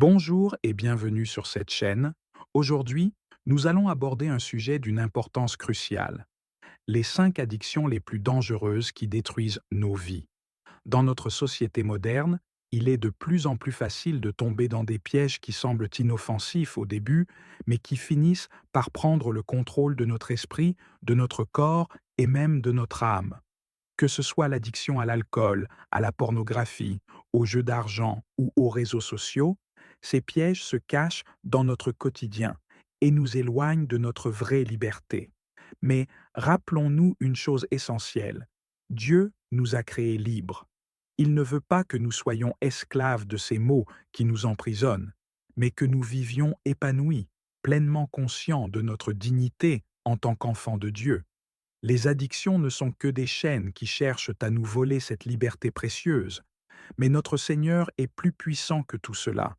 Bonjour et bienvenue sur cette chaîne. Aujourd'hui, nous allons aborder un sujet d'une importance cruciale, les 5 addictions les plus dangereuses qui détruisent nos vies. Dans notre société moderne, il est de plus en plus facile de tomber dans des pièges qui semblent inoffensifs au début, mais qui finissent par prendre le contrôle de notre esprit, de notre corps et même de notre âme. Que ce soit l'addiction à l'alcool, à la pornographie, aux jeux d'argent ou aux réseaux sociaux, ces pièges se cachent dans notre quotidien et nous éloignent de notre vraie liberté. Mais rappelons-nous une chose essentielle. Dieu nous a créés libres. Il ne veut pas que nous soyons esclaves de ces maux qui nous emprisonnent, mais que nous vivions épanouis, pleinement conscients de notre dignité en tant qu'enfants de Dieu. Les addictions ne sont que des chaînes qui cherchent à nous voler cette liberté précieuse, mais notre Seigneur est plus puissant que tout cela.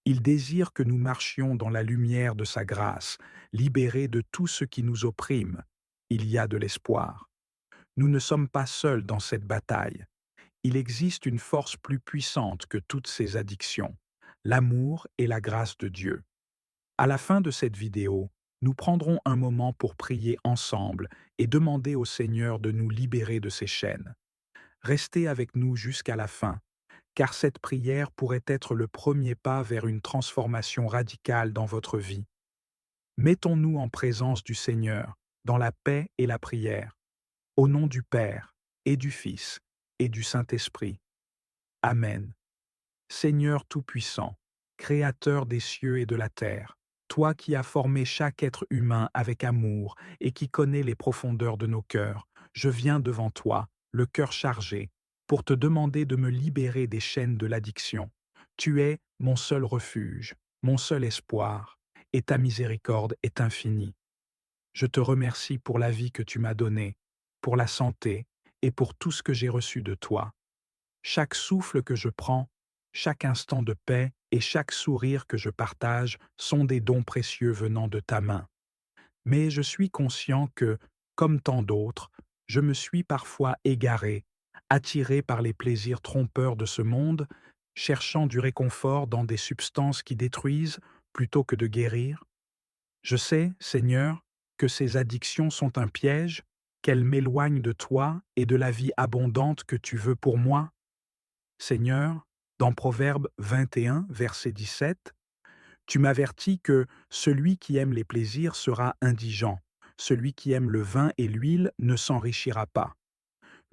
Il désire que nous marchions dans la lumière de sa grâce, libérés de tout ce qui nous opprime. Il y a de l'espoir. Nous ne sommes pas seuls dans cette bataille. Il existe une force plus puissante que toutes ces addictions, l'amour et la grâce de Dieu. À la fin de cette vidéo, nous prendrons un moment pour prier ensemble et demander au Seigneur de nous libérer de ces chaînes. Restez avec nous jusqu'à la fin, car cette prière pourrait être le premier pas vers une transformation radicale dans votre vie. Mettons-nous en présence du Seigneur, dans la paix et la prière, au nom du Père et du Fils et du Saint-Esprit. Amen. Seigneur Tout-Puissant, Créateur des cieux et de la terre, toi qui as formé chaque être humain avec amour et qui connais les profondeurs de nos cœurs, je viens devant toi, le cœur chargé, pour te demander de me libérer des chaînes de l'addiction. Tu es mon seul refuge, mon seul espoir, et ta miséricorde est infinie. Je te remercie pour la vie que tu m'as donnée, pour la santé et pour tout ce que j'ai reçu de toi. Chaque souffle que je prends, chaque instant de paix et chaque sourire que je partage sont des dons précieux venant de ta main. Mais je suis conscient que, comme tant d'autres, je me suis parfois égaré, attiré par les plaisirs trompeurs de ce monde, cherchant du réconfort dans des substances qui détruisent plutôt que de guérir. Je sais, Seigneur, que ces addictions sont un piège, qu'elles m'éloignent de toi et de la vie abondante que tu veux pour moi. Seigneur, dans Proverbe 21, verset 17, tu m'avertis que celui qui aime les plaisirs sera indigent, celui qui aime le vin et l'huile ne s'enrichira pas.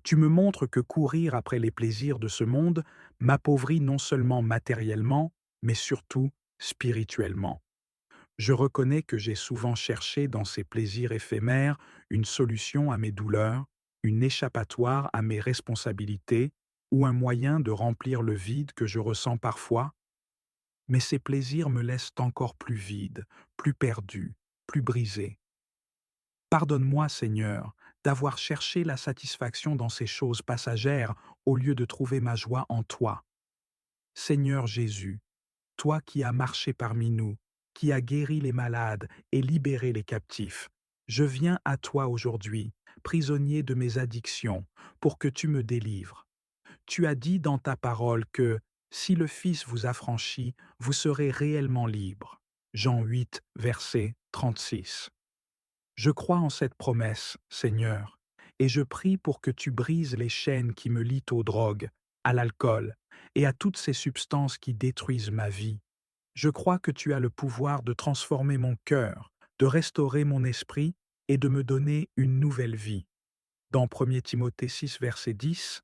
Tu me montres que courir après les plaisirs de ce monde m'appauvrit non seulement matériellement, mais surtout spirituellement. Je reconnais que j'ai souvent cherché dans ces plaisirs éphémères une solution à mes douleurs, une échappatoire à mes responsabilités ou un moyen de remplir le vide que je ressens parfois, mais ces plaisirs me laissent encore plus vide, plus perdu, plus brisé. Pardonne-moi, Seigneur, d'avoir cherché la satisfaction dans ces choses passagères au lieu de trouver ma joie en toi. Seigneur Jésus, toi qui as marché parmi nous, qui as guéri les malades et libéré les captifs, je viens à toi aujourd'hui, prisonnier de mes addictions, pour que tu me délivres. Tu as dit dans ta parole que, si le Fils vous affranchit, vous serez réellement libre. Jean 8, verset 36. Je crois en cette promesse, Seigneur, et je prie pour que tu brises les chaînes qui me lient aux drogues, à l'alcool et à toutes ces substances qui détruisent ma vie. Je crois que tu as le pouvoir de transformer mon cœur, de restaurer mon esprit et de me donner une nouvelle vie. Dans 1 Timothée 6, verset 10,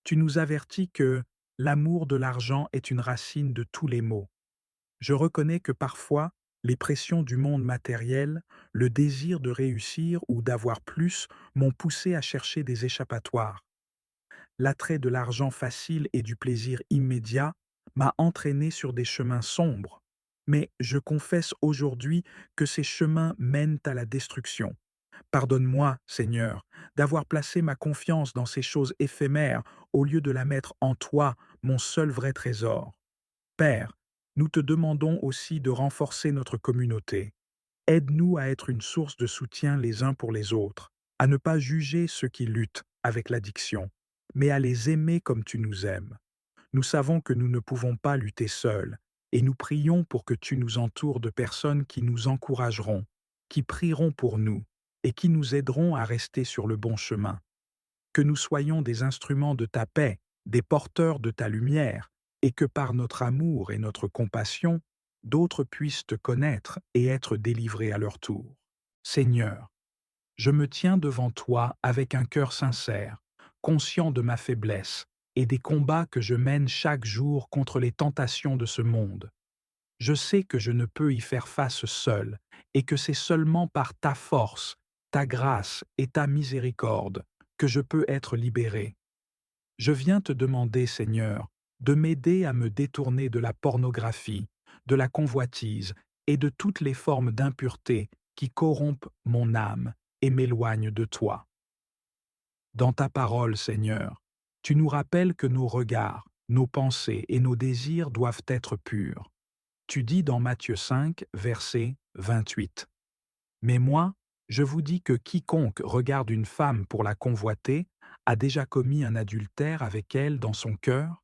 tu nous avertis que l'amour de l'argent est une racine de tous les maux. Je reconnais que parfois, les pressions du monde matériel, le désir de réussir ou d'avoir plus m'ont poussé à chercher des échappatoires. L'attrait de l'argent facile et du plaisir immédiat m'a entraîné sur des chemins sombres. Mais je confesse aujourd'hui que ces chemins mènent à la destruction. Pardonne-moi, Seigneur, d'avoir placé ma confiance dans ces choses éphémères au lieu de la mettre en toi, mon seul vrai trésor. Père, nous te demandons aussi de renforcer notre communauté. Aide-nous à être une source de soutien les uns pour les autres, à ne pas juger ceux qui luttent avec l'addiction, mais à les aimer comme tu nous aimes. Nous savons que nous ne pouvons pas lutter seuls, et nous prions pour que tu nous entoures de personnes qui nous encourageront, qui prieront pour nous et qui nous aideront à rester sur le bon chemin. Que nous soyons des instruments de ta paix, des porteurs de ta lumière, et que par notre amour et notre compassion, d'autres puissent te connaître et être délivrés à leur tour. Seigneur, je me tiens devant toi avec un cœur sincère, conscient de ma faiblesse et des combats que je mène chaque jour contre les tentations de ce monde. Je sais que je ne peux y faire face seul et que c'est seulement par ta force, ta grâce et ta miséricorde que je peux être libéré. Je viens te demander, Seigneur, de m'aider à me détourner de la pornographie, de la convoitise et de toutes les formes d'impureté qui corrompent mon âme et m'éloignent de toi. Dans ta parole, Seigneur, tu nous rappelles que nos regards, nos pensées et nos désirs doivent être purs. Tu dis dans Matthieu 5, verset 28. Mais moi, je vous dis que quiconque regarde une femme pour la convoiter a déjà commis un adultère avec elle dans son cœur.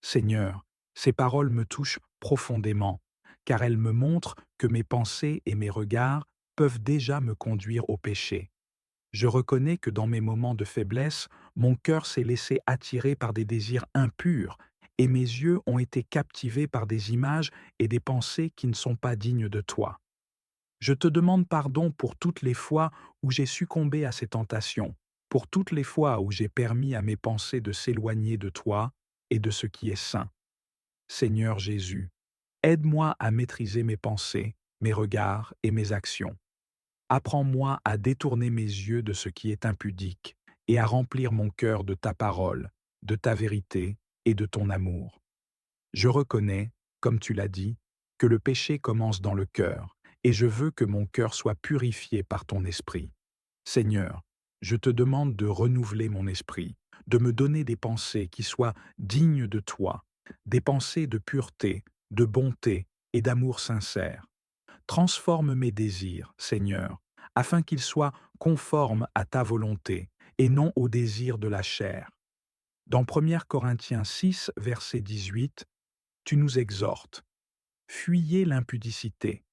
Seigneur, ces paroles me touchent profondément, car elles me montrent que mes pensées et mes regards peuvent déjà me conduire au péché. Je reconnais que dans mes moments de faiblesse, mon cœur s'est laissé attirer par des désirs impurs et mes yeux ont été captivés par des images et des pensées qui ne sont pas dignes de toi. Je te demande pardon pour toutes les fois où j'ai succombé à ces tentations, pour toutes les fois où j'ai permis à mes pensées de s'éloigner de toi et de ce qui est saint. Seigneur Jésus, aide-moi à maîtriser mes pensées, mes regards et mes actions. Apprends-moi à détourner mes yeux de ce qui est impudique et à remplir mon cœur de ta parole, de ta vérité et de ton amour. Je reconnais, comme tu l'as dit, que le péché commence dans le cœur, et je veux que mon cœur soit purifié par ton esprit. Seigneur, je te demande de renouveler mon esprit, de me donner des pensées qui soient dignes de toi, des pensées de pureté, de bonté et d'amour sincère. Transforme mes désirs, Seigneur, afin qu'ils soient conformes à ta volonté et non aux désirs de la chair. Dans 1 Corinthiens 6, verset 18, tu nous exhortes. Fuyez l'impudicité.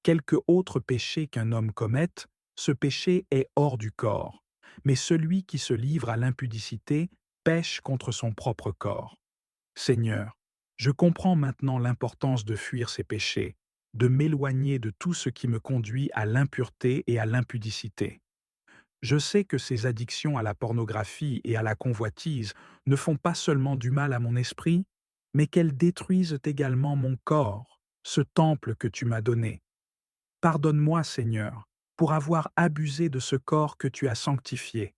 Quelque autre péché qu'un homme commette, ce péché est hors du corps. Mais celui qui se livre à l'impudicité pêche contre son propre corps. Seigneur, je comprends maintenant l'importance de fuir ces péchés, de m'éloigner de tout ce qui me conduit à l'impureté et à l'impudicité. Je sais que ces addictions à la pornographie et à la convoitise ne font pas seulement du mal à mon esprit, mais qu'elles détruisent également mon corps, ce temple que tu m'as donné. Pardonne-moi, Seigneur, pour avoir abusé de ce corps que tu as sanctifié.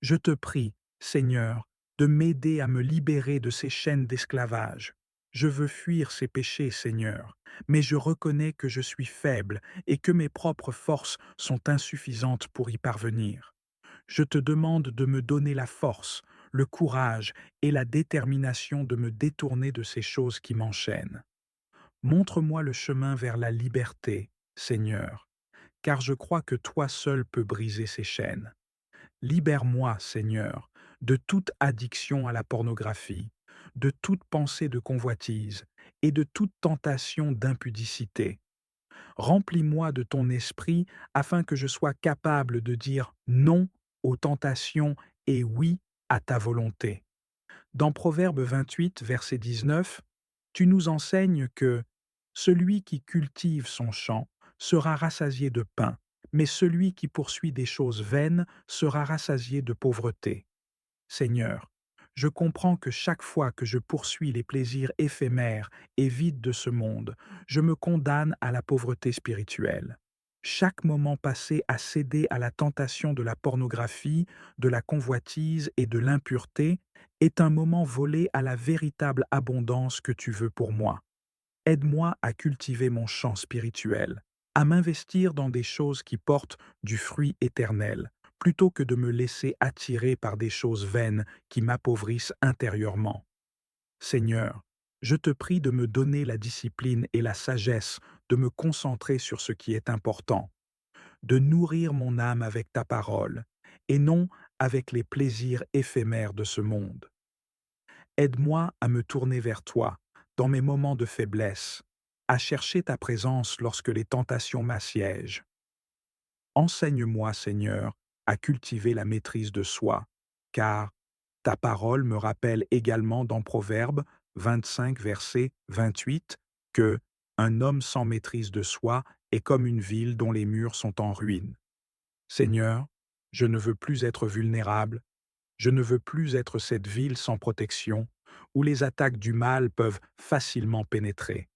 Je te prie, Seigneur, de m'aider à me libérer de ces chaînes d'esclavage. Je veux fuir ces péchés, Seigneur, mais je reconnais que je suis faible et que mes propres forces sont insuffisantes pour y parvenir. Je te demande de me donner la force, le courage et la détermination de me détourner de ces choses qui m'enchaînent. Montre-moi le chemin vers la liberté, Seigneur, car je crois que toi seul peux briser ces chaînes. Libère-moi, Seigneur, de toute addiction à la pornographie, de toute pensée de convoitise et de toute tentation d'impudicité. Remplis-moi de ton esprit afin que je sois capable de dire non aux tentations et oui à ta volonté. Dans Proverbe 28, verset 19, tu nous enseignes que celui qui cultive son champ sera rassasié de pain, mais celui qui poursuit des choses vaines sera rassasié de pauvreté. Seigneur, je comprends que chaque fois que je poursuis les plaisirs éphémères et vides de ce monde, je me condamne à la pauvreté spirituelle. Chaque moment passé à céder à la tentation de la pornographie, de la convoitise et de l'impureté est un moment volé à la véritable abondance que tu veux pour moi. Aide-moi à cultiver mon champ spirituel, à m'investir dans des choses qui portent du fruit éternel, plutôt que de me laisser attirer par des choses vaines qui m'appauvrissent intérieurement. Seigneur, je te prie de me donner la discipline et la sagesse de me concentrer sur ce qui est important, de nourrir mon âme avec ta parole, et non avec les plaisirs éphémères de ce monde. Aide-moi à me tourner vers toi, dans mes moments de faiblesse, à chercher ta présence lorsque les tentations m'assiègent. Enseigne-moi, Seigneur, à cultiver la maîtrise de soi, car ta parole me rappelle également dans Proverbe 25, verset 28, que un homme sans maîtrise de soi est comme une ville dont les murs sont en ruine. Seigneur, je ne veux plus être vulnérable, je ne veux plus être cette ville sans protection, où les attaques du mal peuvent facilement pénétrer.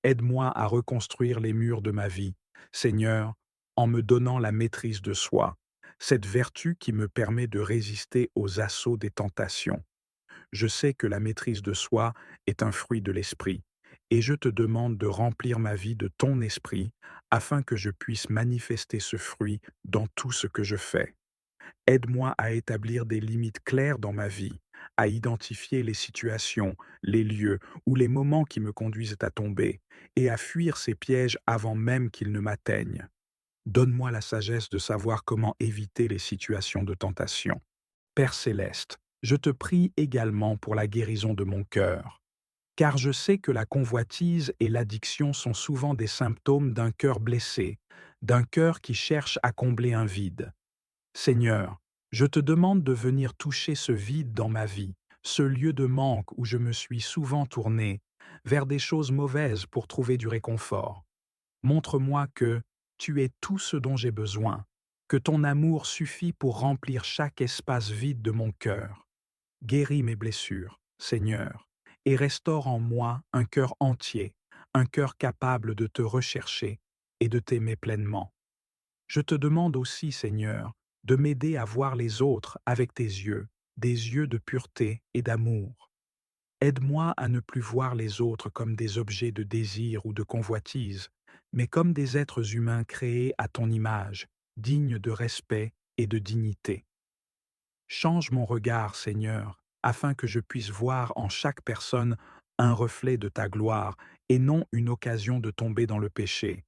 Aide-moi à reconstruire les murs de ma vie, Seigneur, en me donnant la maîtrise de soi, cette vertu qui me permet de résister aux assauts des tentations. Je sais que la maîtrise de soi est un fruit de l'esprit, et je te demande de remplir ma vie de ton esprit afin que je puisse manifester ce fruit dans tout ce que je fais. Aide-moi à établir des limites claires dans ma vie, à identifier les situations, les lieux ou les moments qui me conduisent à tomber, et à fuir ces pièges avant même qu'ils ne m'atteignent. Donne-moi la sagesse de savoir comment éviter les situations de tentation. Père céleste, je te prie également pour la guérison de mon cœur, car je sais que la convoitise et l'addiction sont souvent des symptômes d'un cœur blessé, d'un cœur qui cherche à combler un vide. Seigneur, je te demande de venir toucher ce vide dans ma vie, ce lieu de manque où je me suis souvent tourné vers des choses mauvaises pour trouver du réconfort. Montre-moi que tu es tout ce dont j'ai besoin, que ton amour suffit pour remplir chaque espace vide de mon cœur. Guéris mes blessures, Seigneur, et restaure en moi un cœur entier, un cœur capable de te rechercher et de t'aimer pleinement. Je te demande aussi, Seigneur, de m'aider à voir les autres avec tes yeux, des yeux de pureté et d'amour. Aide-moi à ne plus voir les autres comme des objets de désir ou de convoitise, mais comme des êtres humains créés à ton image, dignes de respect et de dignité. Change mon regard, Seigneur, afin que je puisse voir en chaque personne un reflet de ta gloire et non une occasion de tomber dans le péché.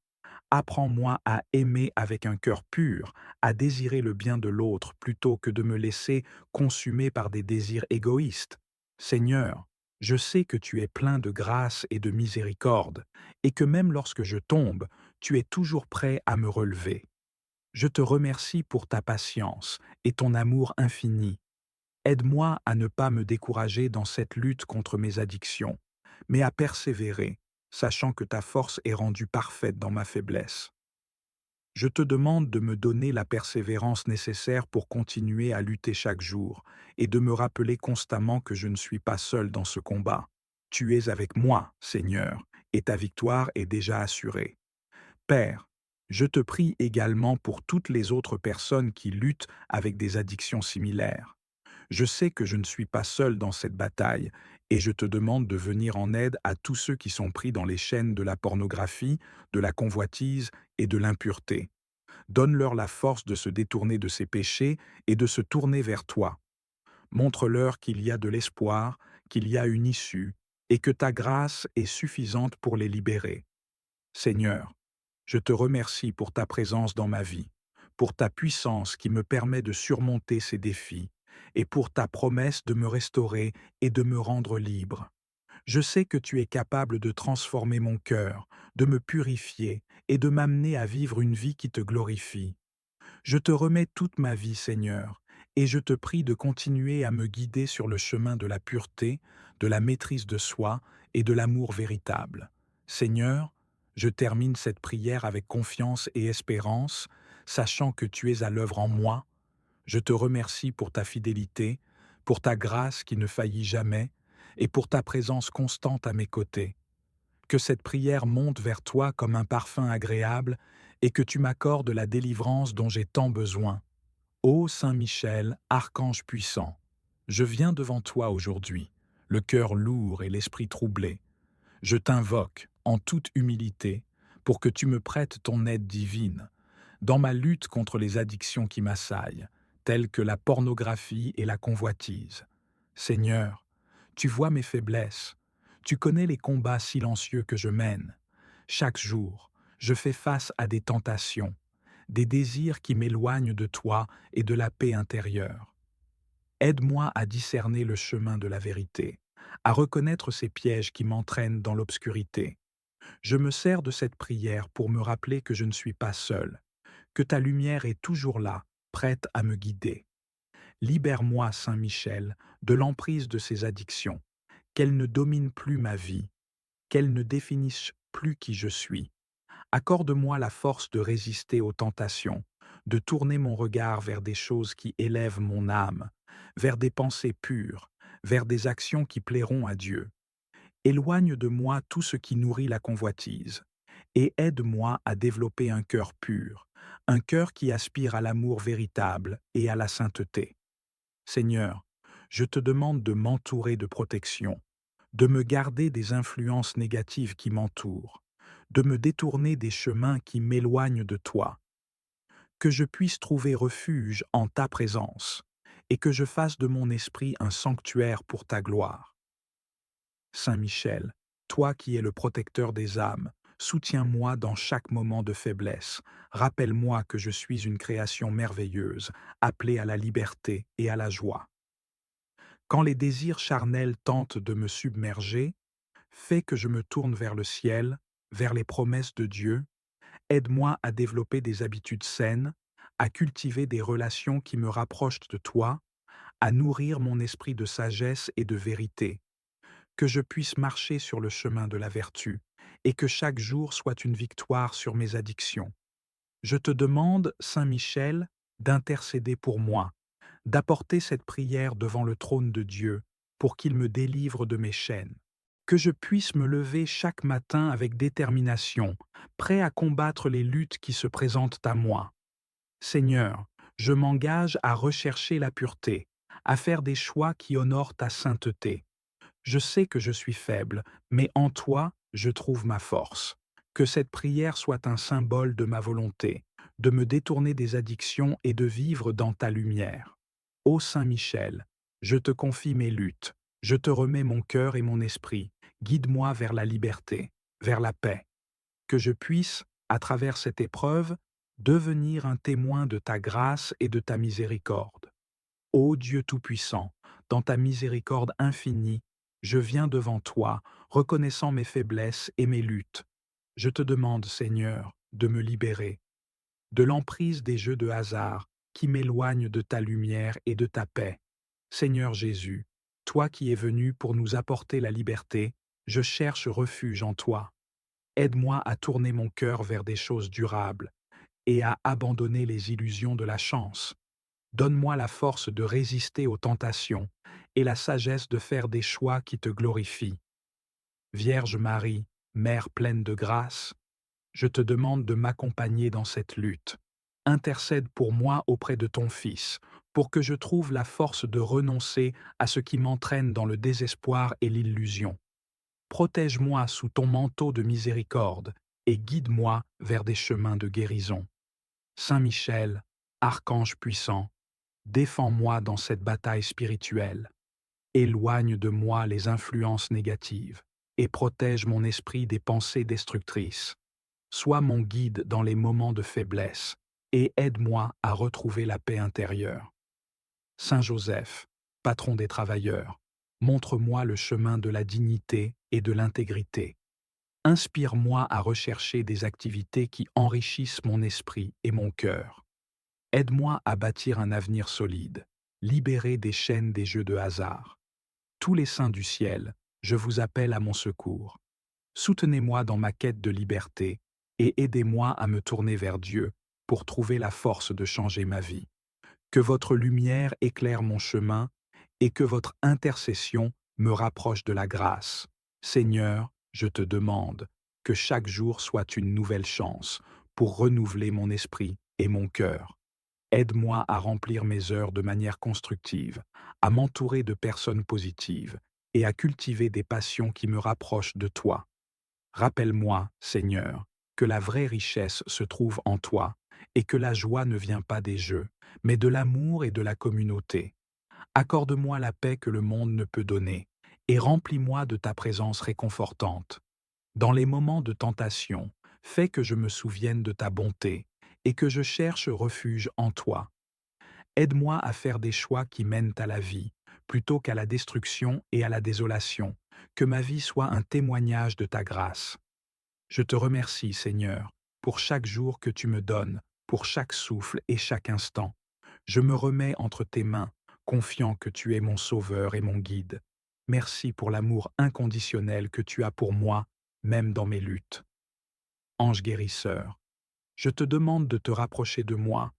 Apprends-moi à aimer avec un cœur pur, à désirer le bien de l'autre plutôt que de me laisser consumer par des désirs égoïstes. Seigneur, je sais que tu es plein de grâce et de miséricorde, et que même lorsque je tombe, tu es toujours prêt à me relever. Je te remercie pour ta patience et ton amour infini. Aide-moi à ne pas me décourager dans cette lutte contre mes addictions, mais à persévérer, sachant que ta force est rendue parfaite dans ma faiblesse. Je te demande de me donner la persévérance nécessaire pour continuer à lutter chaque jour et de me rappeler constamment que je ne suis pas seul dans ce combat. Tu es avec moi, Seigneur, et ta victoire est déjà assurée. Père, je te prie également pour toutes les autres personnes qui luttent avec des addictions similaires. Je sais que je ne suis pas seul dans cette bataille, et je te demande de venir en aide à tous ceux qui sont pris dans les chaînes de la pornographie, de la convoitise et de l'impureté. Donne-leur la force de se détourner de ces péchés et de se tourner vers toi. Montre-leur qu'il y a de l'espoir, qu'il y a une issue, et que ta grâce est suffisante pour les libérer. Seigneur, je te remercie pour ta présence dans ma vie, pour ta puissance qui me permet de surmonter ces défis, et pour ta promesse de me restaurer et de me rendre libre. Je sais que tu es capable de transformer mon cœur, de me purifier et de m'amener à vivre une vie qui te glorifie. Je te remets toute ma vie, Seigneur, et je te prie de continuer à me guider sur le chemin de la pureté, de la maîtrise de soi et de l'amour véritable. Seigneur, je termine cette prière avec confiance et espérance, sachant que tu es à l'œuvre en moi. Je te remercie pour ta fidélité, pour ta grâce qui ne faillit jamais, et pour ta présence constante à mes côtés. Que cette prière monte vers toi comme un parfum agréable et que tu m'accordes la délivrance dont j'ai tant besoin. Ô Saint Michel, archange puissant, je viens devant toi aujourd'hui, le cœur lourd et l'esprit troublé. Je t'invoque, en toute humilité, pour que tu me prêtes ton aide divine, dans ma lutte contre les addictions qui m'assaillent, telles que la pornographie et la convoitise. Seigneur, tu vois mes faiblesses, tu connais les combats silencieux que je mène. Chaque jour, je fais face à des tentations, des désirs qui m'éloignent de toi et de la paix intérieure. Aide-moi à discerner le chemin de la vérité, à reconnaître ces pièges qui m'entraînent dans l'obscurité. Je me sers de cette prière pour me rappeler que je ne suis pas seul, que ta lumière est toujours là, prête à me guider. Libère-moi, Saint Michel, de l'emprise de ces addictions, qu'elles ne dominent plus ma vie, qu'elles ne définissent plus qui je suis. Accorde-moi la force de résister aux tentations, de tourner mon regard vers des choses qui élèvent mon âme, vers des pensées pures, vers des actions qui plairont à Dieu. Éloigne de moi tout ce qui nourrit la convoitise, et aide-moi à développer un cœur pur, un cœur qui aspire à l'amour véritable et à la sainteté. Seigneur, je te demande de m'entourer de protection, de me garder des influences négatives qui m'entourent, de me détourner des chemins qui m'éloignent de toi, que je puisse trouver refuge en ta présence, et que je fasse de mon esprit un sanctuaire pour ta gloire. Saint Michel, toi qui es le protecteur des âmes, soutiens-moi dans chaque moment de faiblesse. Rappelle-moi que je suis une création merveilleuse, appelée à la liberté et à la joie. Quand les désirs charnels tentent de me submerger, fais que je me tourne vers le ciel, vers les promesses de Dieu. Aide-moi à développer des habitudes saines, à cultiver des relations qui me rapprochent de toi, à nourrir mon esprit de sagesse et de vérité, que je puisse marcher sur le chemin de la vertu, et que chaque jour soit une victoire sur mes addictions. Je te demande, Saint Michel, d'intercéder pour moi, d'apporter cette prière devant le trône de Dieu, pour qu'il me délivre de mes chaînes. Que je puisse me lever chaque matin avec détermination, prêt à combattre les luttes qui se présentent à moi. Seigneur, je m'engage à rechercher la pureté, à faire des choix qui honorent ta sainteté. Je sais que je suis faible, mais en toi, je trouve ma force. Que cette prière soit un symbole de ma volonté, de me détourner des addictions et de vivre dans ta lumière. Ô Saint Michel, je te confie mes luttes, je te remets mon cœur et mon esprit, guide-moi vers la liberté, vers la paix. Que je puisse, à travers cette épreuve, devenir un témoin de ta grâce et de ta miséricorde. Ô Dieu Tout-Puissant, dans ta miséricorde infinie, je viens devant toi, reconnaissant mes faiblesses et mes luttes. Je te demande, Seigneur, de me libérer de l'emprise des jeux de hasard qui m'éloignent de ta lumière et de ta paix. Seigneur Jésus, toi qui es venu pour nous apporter la liberté, je cherche refuge en toi. Aide-moi à tourner mon cœur vers des choses durables et à abandonner les illusions de la chance. Donne-moi la force de résister aux tentations et la sagesse de faire des choix qui te glorifient. Vierge Marie, Mère pleine de grâce, je te demande de m'accompagner dans cette lutte. Intercède pour moi auprès de ton Fils, pour que je trouve la force de renoncer à ce qui m'entraîne dans le désespoir et l'illusion. Protège-moi sous ton manteau de miséricorde et guide-moi vers des chemins de guérison. Saint Michel, archange puissant, défends-moi dans cette bataille spirituelle. Éloigne de moi les influences négatives et protège mon esprit des pensées destructrices. Sois mon guide dans les moments de faiblesse et aide-moi à retrouver la paix intérieure. Saint Joseph, patron des travailleurs, montre-moi le chemin de la dignité et de l'intégrité. Inspire-moi à rechercher des activités qui enrichissent mon esprit et mon cœur. Aide-moi à bâtir un avenir solide, libéré des chaînes des jeux de hasard. Tous les saints du ciel, je vous appelle à mon secours. Soutenez-moi dans ma quête de liberté et aidez-moi à me tourner vers Dieu pour trouver la force de changer ma vie. Que votre lumière éclaire mon chemin et que votre intercession me rapproche de la grâce. Seigneur, je te demande que chaque jour soit une nouvelle chance pour renouveler mon esprit et mon cœur. Aide-moi à remplir mes heures de manière constructive, à m'entourer de personnes positives et à cultiver des passions qui me rapprochent de toi. Rappelle-moi, Seigneur, que la vraie richesse se trouve en toi et que la joie ne vient pas des jeux, mais de l'amour et de la communauté. Accorde-moi la paix que le monde ne peut donner et remplis-moi de ta présence réconfortante. Dans les moments de tentation, fais que je me souvienne de ta bonté et que je cherche refuge en toi. Aide-moi à faire des choix qui mènent à la vie, plutôt qu'à la destruction et à la désolation. Que ma vie soit un témoignage de ta grâce. Je te remercie, Seigneur, pour chaque jour que tu me donnes, pour chaque souffle et chaque instant. Je me remets entre tes mains, confiant que tu es mon sauveur et mon guide. Merci pour l'amour inconditionnel que tu as pour moi, même dans mes luttes. Ange guérisseur, je te demande de te rapprocher de moi,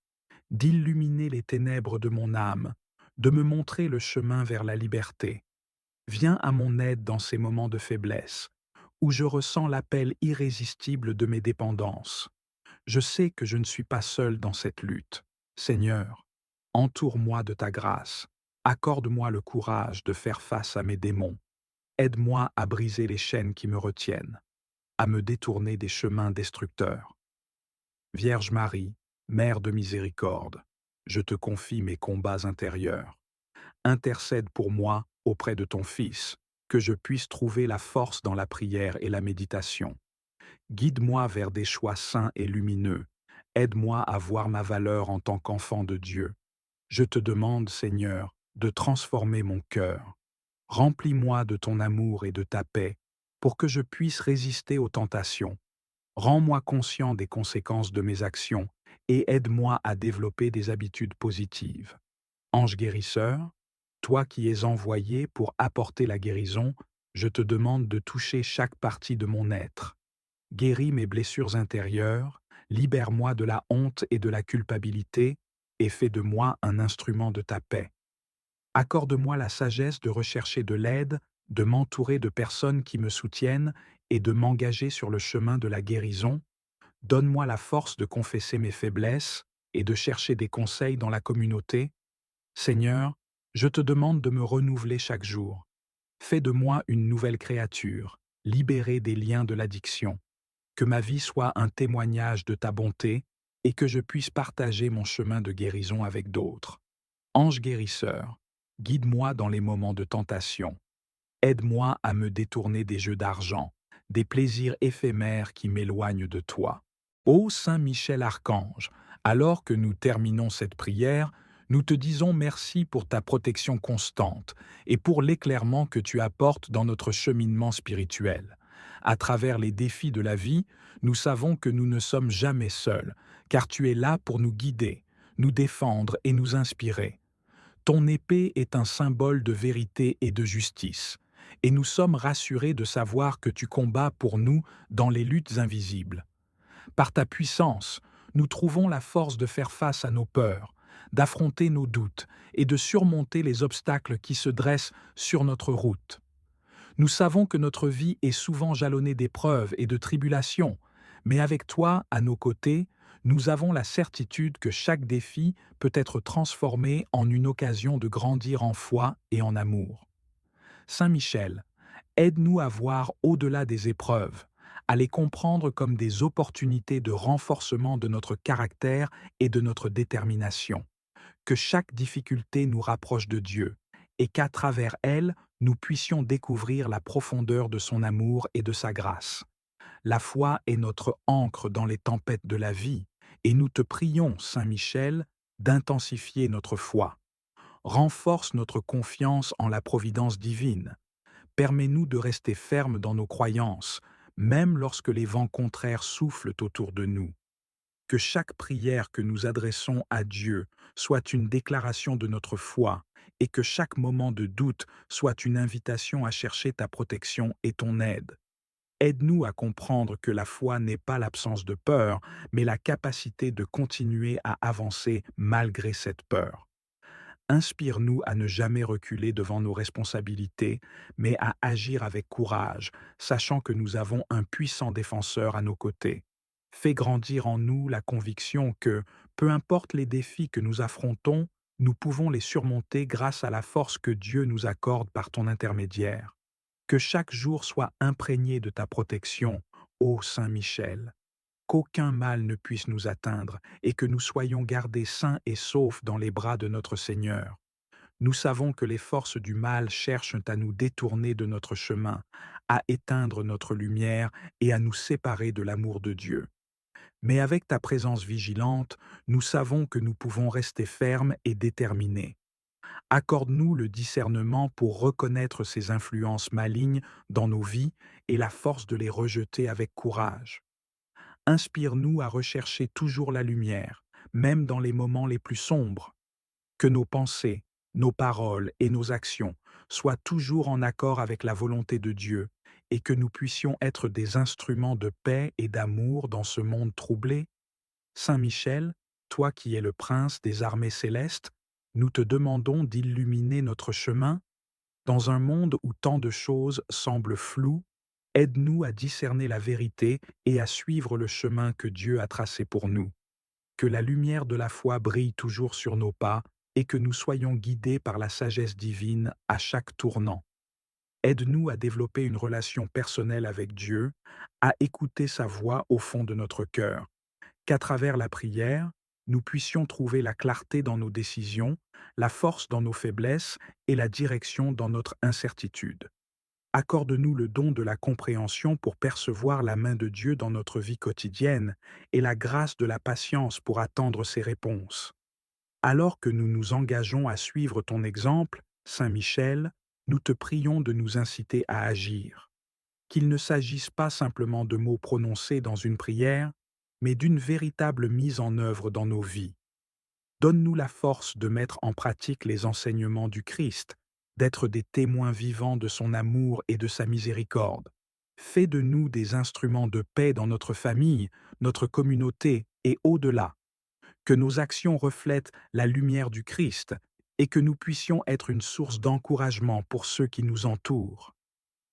d'illuminer les ténèbres de mon âme, de me montrer le chemin vers la liberté. Viens à mon aide dans ces moments de faiblesse, où je ressens l'appel irrésistible de mes dépendances. Je sais que je ne suis pas seul dans cette lutte. Seigneur, entoure-moi de ta grâce. Accorde-moi le courage de faire face à mes démons. Aide-moi à briser les chaînes qui me retiennent, à me détourner des chemins destructeurs. Vierge Marie, Mère de miséricorde, je te confie mes combats intérieurs. Intercède pour moi auprès de ton Fils, que je puisse trouver la force dans la prière et la méditation. Guide-moi vers des choix saints et lumineux. Aide-moi à voir ma valeur en tant qu'enfant de Dieu. Je te demande, Seigneur, de transformer mon cœur. Remplis-moi de ton amour et de ta paix, pour que je puisse résister aux tentations. Rends-moi conscient des conséquences de mes actions et aide-moi à développer des habitudes positives. Ange guérisseur, toi qui es envoyé pour apporter la guérison, je te demande de toucher chaque partie de mon être. Guéris mes blessures intérieures, libère-moi de la honte et de la culpabilité, et fais de moi un instrument de ta paix. Accorde-moi la sagesse de rechercher de l'aide, de m'entourer de personnes qui me soutiennent et de m'engager sur le chemin de la guérison. Donne-moi la force de confesser mes faiblesses et de chercher des conseils dans la communauté. Seigneur, je te demande de me renouveler chaque jour. Fais de moi une nouvelle créature, libérée des liens de l'addiction. Que ma vie soit un témoignage de ta bonté et que je puisse partager mon chemin de guérison avec d'autres. Ange guérisseur, guide-moi dans les moments de tentation. Aide-moi à me détourner des jeux d'argent, des plaisirs éphémères qui m'éloignent de toi. Ô Saint Michel Archange, alors que nous terminons cette prière, nous te disons merci pour ta protection constante et pour l'éclairement que tu apportes dans notre cheminement spirituel. À travers les défis de la vie, nous savons que nous ne sommes jamais seuls, car tu es là pour nous guider, nous défendre et nous inspirer. Ton épée est un symbole de vérité et de justice, et nous sommes rassurés de savoir que tu combats pour nous dans les luttes invisibles. Par ta puissance, nous trouvons la force de faire face à nos peurs, d'affronter nos doutes et de surmonter les obstacles qui se dressent sur notre route. Nous savons que notre vie est souvent jalonnée d'épreuves et de tribulations, mais avec toi, à nos côtés, nous avons la certitude que chaque défi peut être transformé en une occasion de grandir en foi et en amour. Saint Michel, aide-nous à voir au-delà des épreuves, à les comprendre comme des opportunités de renforcement de notre caractère et de notre détermination. Que chaque difficulté nous rapproche de Dieu, et qu'à travers elle, nous puissions découvrir la profondeur de son amour et de sa grâce. La foi est notre ancre dans les tempêtes de la vie, et nous te prions, Saint Michel, d'intensifier notre foi. Renforce notre confiance en la providence divine. Permets-nous de rester fermes dans nos croyances, même lorsque les vents contraires soufflent autour de nous. Que chaque prière que nous adressons à Dieu soit une déclaration de notre foi et que chaque moment de doute soit une invitation à chercher ta protection et ton aide. Aide-nous à comprendre que la foi n'est pas l'absence de peur, mais la capacité de continuer à avancer malgré cette peur. Inspire-nous à ne jamais reculer devant nos responsabilités, mais à agir avec courage, sachant que nous avons un puissant défenseur à nos côtés. Fais grandir en nous la conviction que, peu importe les défis que nous affrontons, nous pouvons les surmonter grâce à la force que Dieu nous accorde par ton intermédiaire. Que chaque jour soit imprégné de ta protection, ô Saint Michel. Qu'aucun mal ne puisse nous atteindre et que nous soyons gardés sains et saufs dans les bras de notre Seigneur. Nous savons que les forces du mal cherchent à nous détourner de notre chemin, à éteindre notre lumière et à nous séparer de l'amour de Dieu. Mais avec ta présence vigilante, nous savons que nous pouvons rester fermes et déterminés. Accorde-nous le discernement pour reconnaître ces influences malignes dans nos vies et la force de les rejeter avec courage. Inspire-nous à rechercher toujours la lumière, même dans les moments les plus sombres. Que nos pensées, nos paroles et nos actions soient toujours en accord avec la volonté de Dieu et que nous puissions être des instruments de paix et d'amour dans ce monde troublé. Saint Michel, toi qui es le prince des armées célestes, nous te demandons d'illuminer notre chemin. Dans un monde où tant de choses semblent floues, aide-nous à discerner la vérité et à suivre le chemin que Dieu a tracé pour nous. Que la lumière de la foi brille toujours sur nos pas et que nous soyons guidés par la sagesse divine à chaque tournant. Aide-nous à développer une relation personnelle avec Dieu, à écouter sa voix au fond de notre cœur, qu'à travers la prière, nous puissions trouver la clarté dans nos décisions, la force dans nos faiblesses et la direction dans notre incertitude. Accorde-nous le don de la compréhension pour percevoir la main de Dieu dans notre vie quotidienne et la grâce de la patience pour attendre ses réponses. Alors que nous nous engageons à suivre ton exemple, Saint Michel, nous te prions de nous inciter à agir. Qu'il ne s'agisse pas simplement de mots prononcés dans une prière, mais d'une véritable mise en œuvre dans nos vies. Donne-nous la force de mettre en pratique les enseignements du Christ, d'être des témoins vivants de son amour et de sa miséricorde. Fais de nous des instruments de paix dans notre famille, notre communauté et au-delà. Que nos actions reflètent la lumière du Christ et que nous puissions être une source d'encouragement pour ceux qui nous entourent.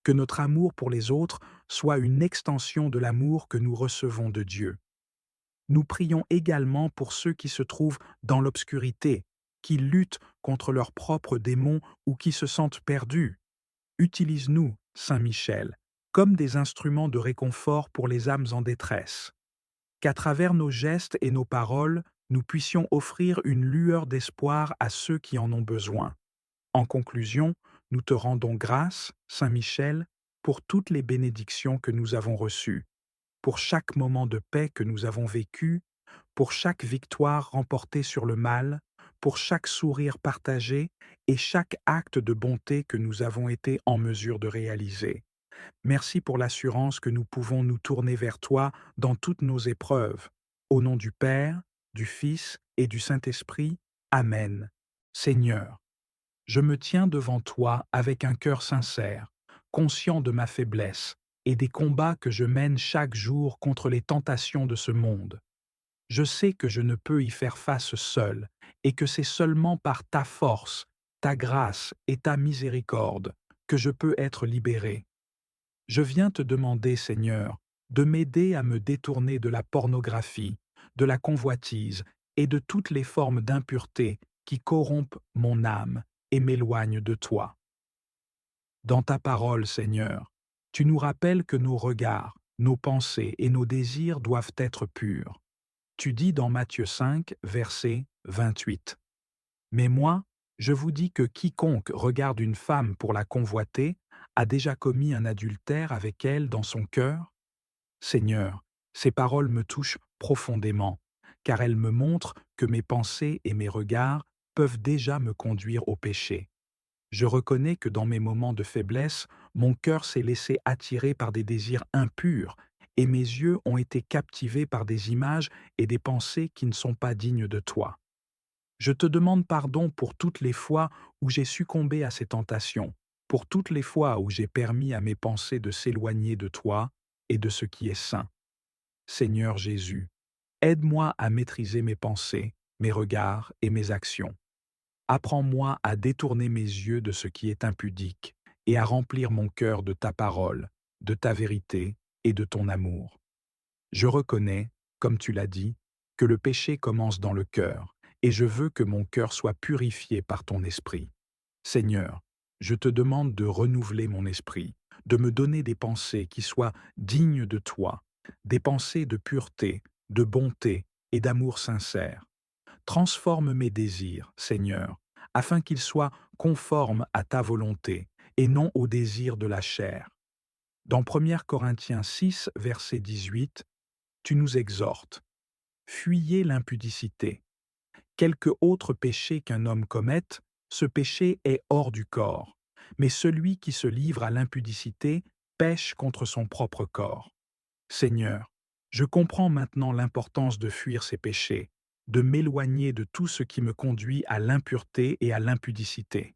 Que notre amour pour les autres soit une extension de l'amour que nous recevons de Dieu. Nous prions également pour ceux qui se trouvent dans l'obscurité, qui luttent contre leurs propres démons ou qui se sentent perdus. Utilise-nous, Saint Michel, comme des instruments de réconfort pour les âmes en détresse. Qu'à travers nos gestes et nos paroles, nous puissions offrir une lueur d'espoir à ceux qui en ont besoin. En conclusion, nous te rendons grâce, Saint Michel, pour toutes les bénédictions que nous avons reçues, pour chaque moment de paix que nous avons vécu, pour chaque victoire remportée sur le mal, pour chaque sourire partagé et chaque acte de bonté que nous avons été en mesure de réaliser. Merci pour l'assurance que nous pouvons nous tourner vers toi dans toutes nos épreuves. Au nom du Père, du Fils et du Saint-Esprit. Amen. Seigneur, je me tiens devant toi avec un cœur sincère, conscient de ma faiblesse et des combats que je mène chaque jour contre les tentations de ce monde. Je sais que je ne peux y faire face seul et que c'est seulement par ta force, ta grâce et ta miséricorde que je peux être libéré. Je viens te demander, Seigneur, de m'aider à me détourner de la pornographie, de la convoitise et de toutes les formes d'impureté qui corrompent mon âme et m'éloignent de toi. Dans ta parole, Seigneur, tu nous rappelles que nos regards, nos pensées et nos désirs doivent être purs. Tu dis dans Matthieu 5, verset 28. Mais moi, je vous dis que quiconque regarde une femme pour la convoiter a déjà commis un adultère avec elle dans son cœur. Seigneur, ces paroles me touchent profondément, car elles me montrent que mes pensées et mes regards peuvent déjà me conduire au péché. Je reconnais que dans mes moments de faiblesse, mon cœur s'est laissé attirer par des désirs impurs et mes yeux ont été captivés par des images et des pensées qui ne sont pas dignes de toi. Je te demande pardon pour toutes les fois où j'ai succombé à ces tentations, pour toutes les fois où j'ai permis à mes pensées de s'éloigner de toi et de ce qui est saint. Seigneur Jésus, aide-moi à maîtriser mes pensées, mes regards et mes actions. Apprends-moi à détourner mes yeux de ce qui est impudique et à remplir mon cœur de ta parole, de ta vérité et de ton amour. Je reconnais, comme tu l'as dit, que le péché commence dans le cœur, et je veux que mon cœur soit purifié par ton esprit. Seigneur, je te demande de renouveler mon esprit, de me donner des pensées qui soient dignes de toi, des pensées de pureté, de bonté et d'amour sincère. Transforme mes désirs, Seigneur, afin qu'ils soient conformes à ta volonté et non aux désirs de la chair. Dans 1 Corinthiens 6, verset 18, tu nous exhortes. Fuyez l'impudicité. Quelque autre péché qu'un homme commette, Ce péché est hors du corps, mais celui qui se livre à l'impudicité pèche contre son propre corps. Seigneur, je comprends maintenant l'importance de fuir ces péchés, de m'éloigner de tout ce qui me conduit à l'impureté et à l'impudicité.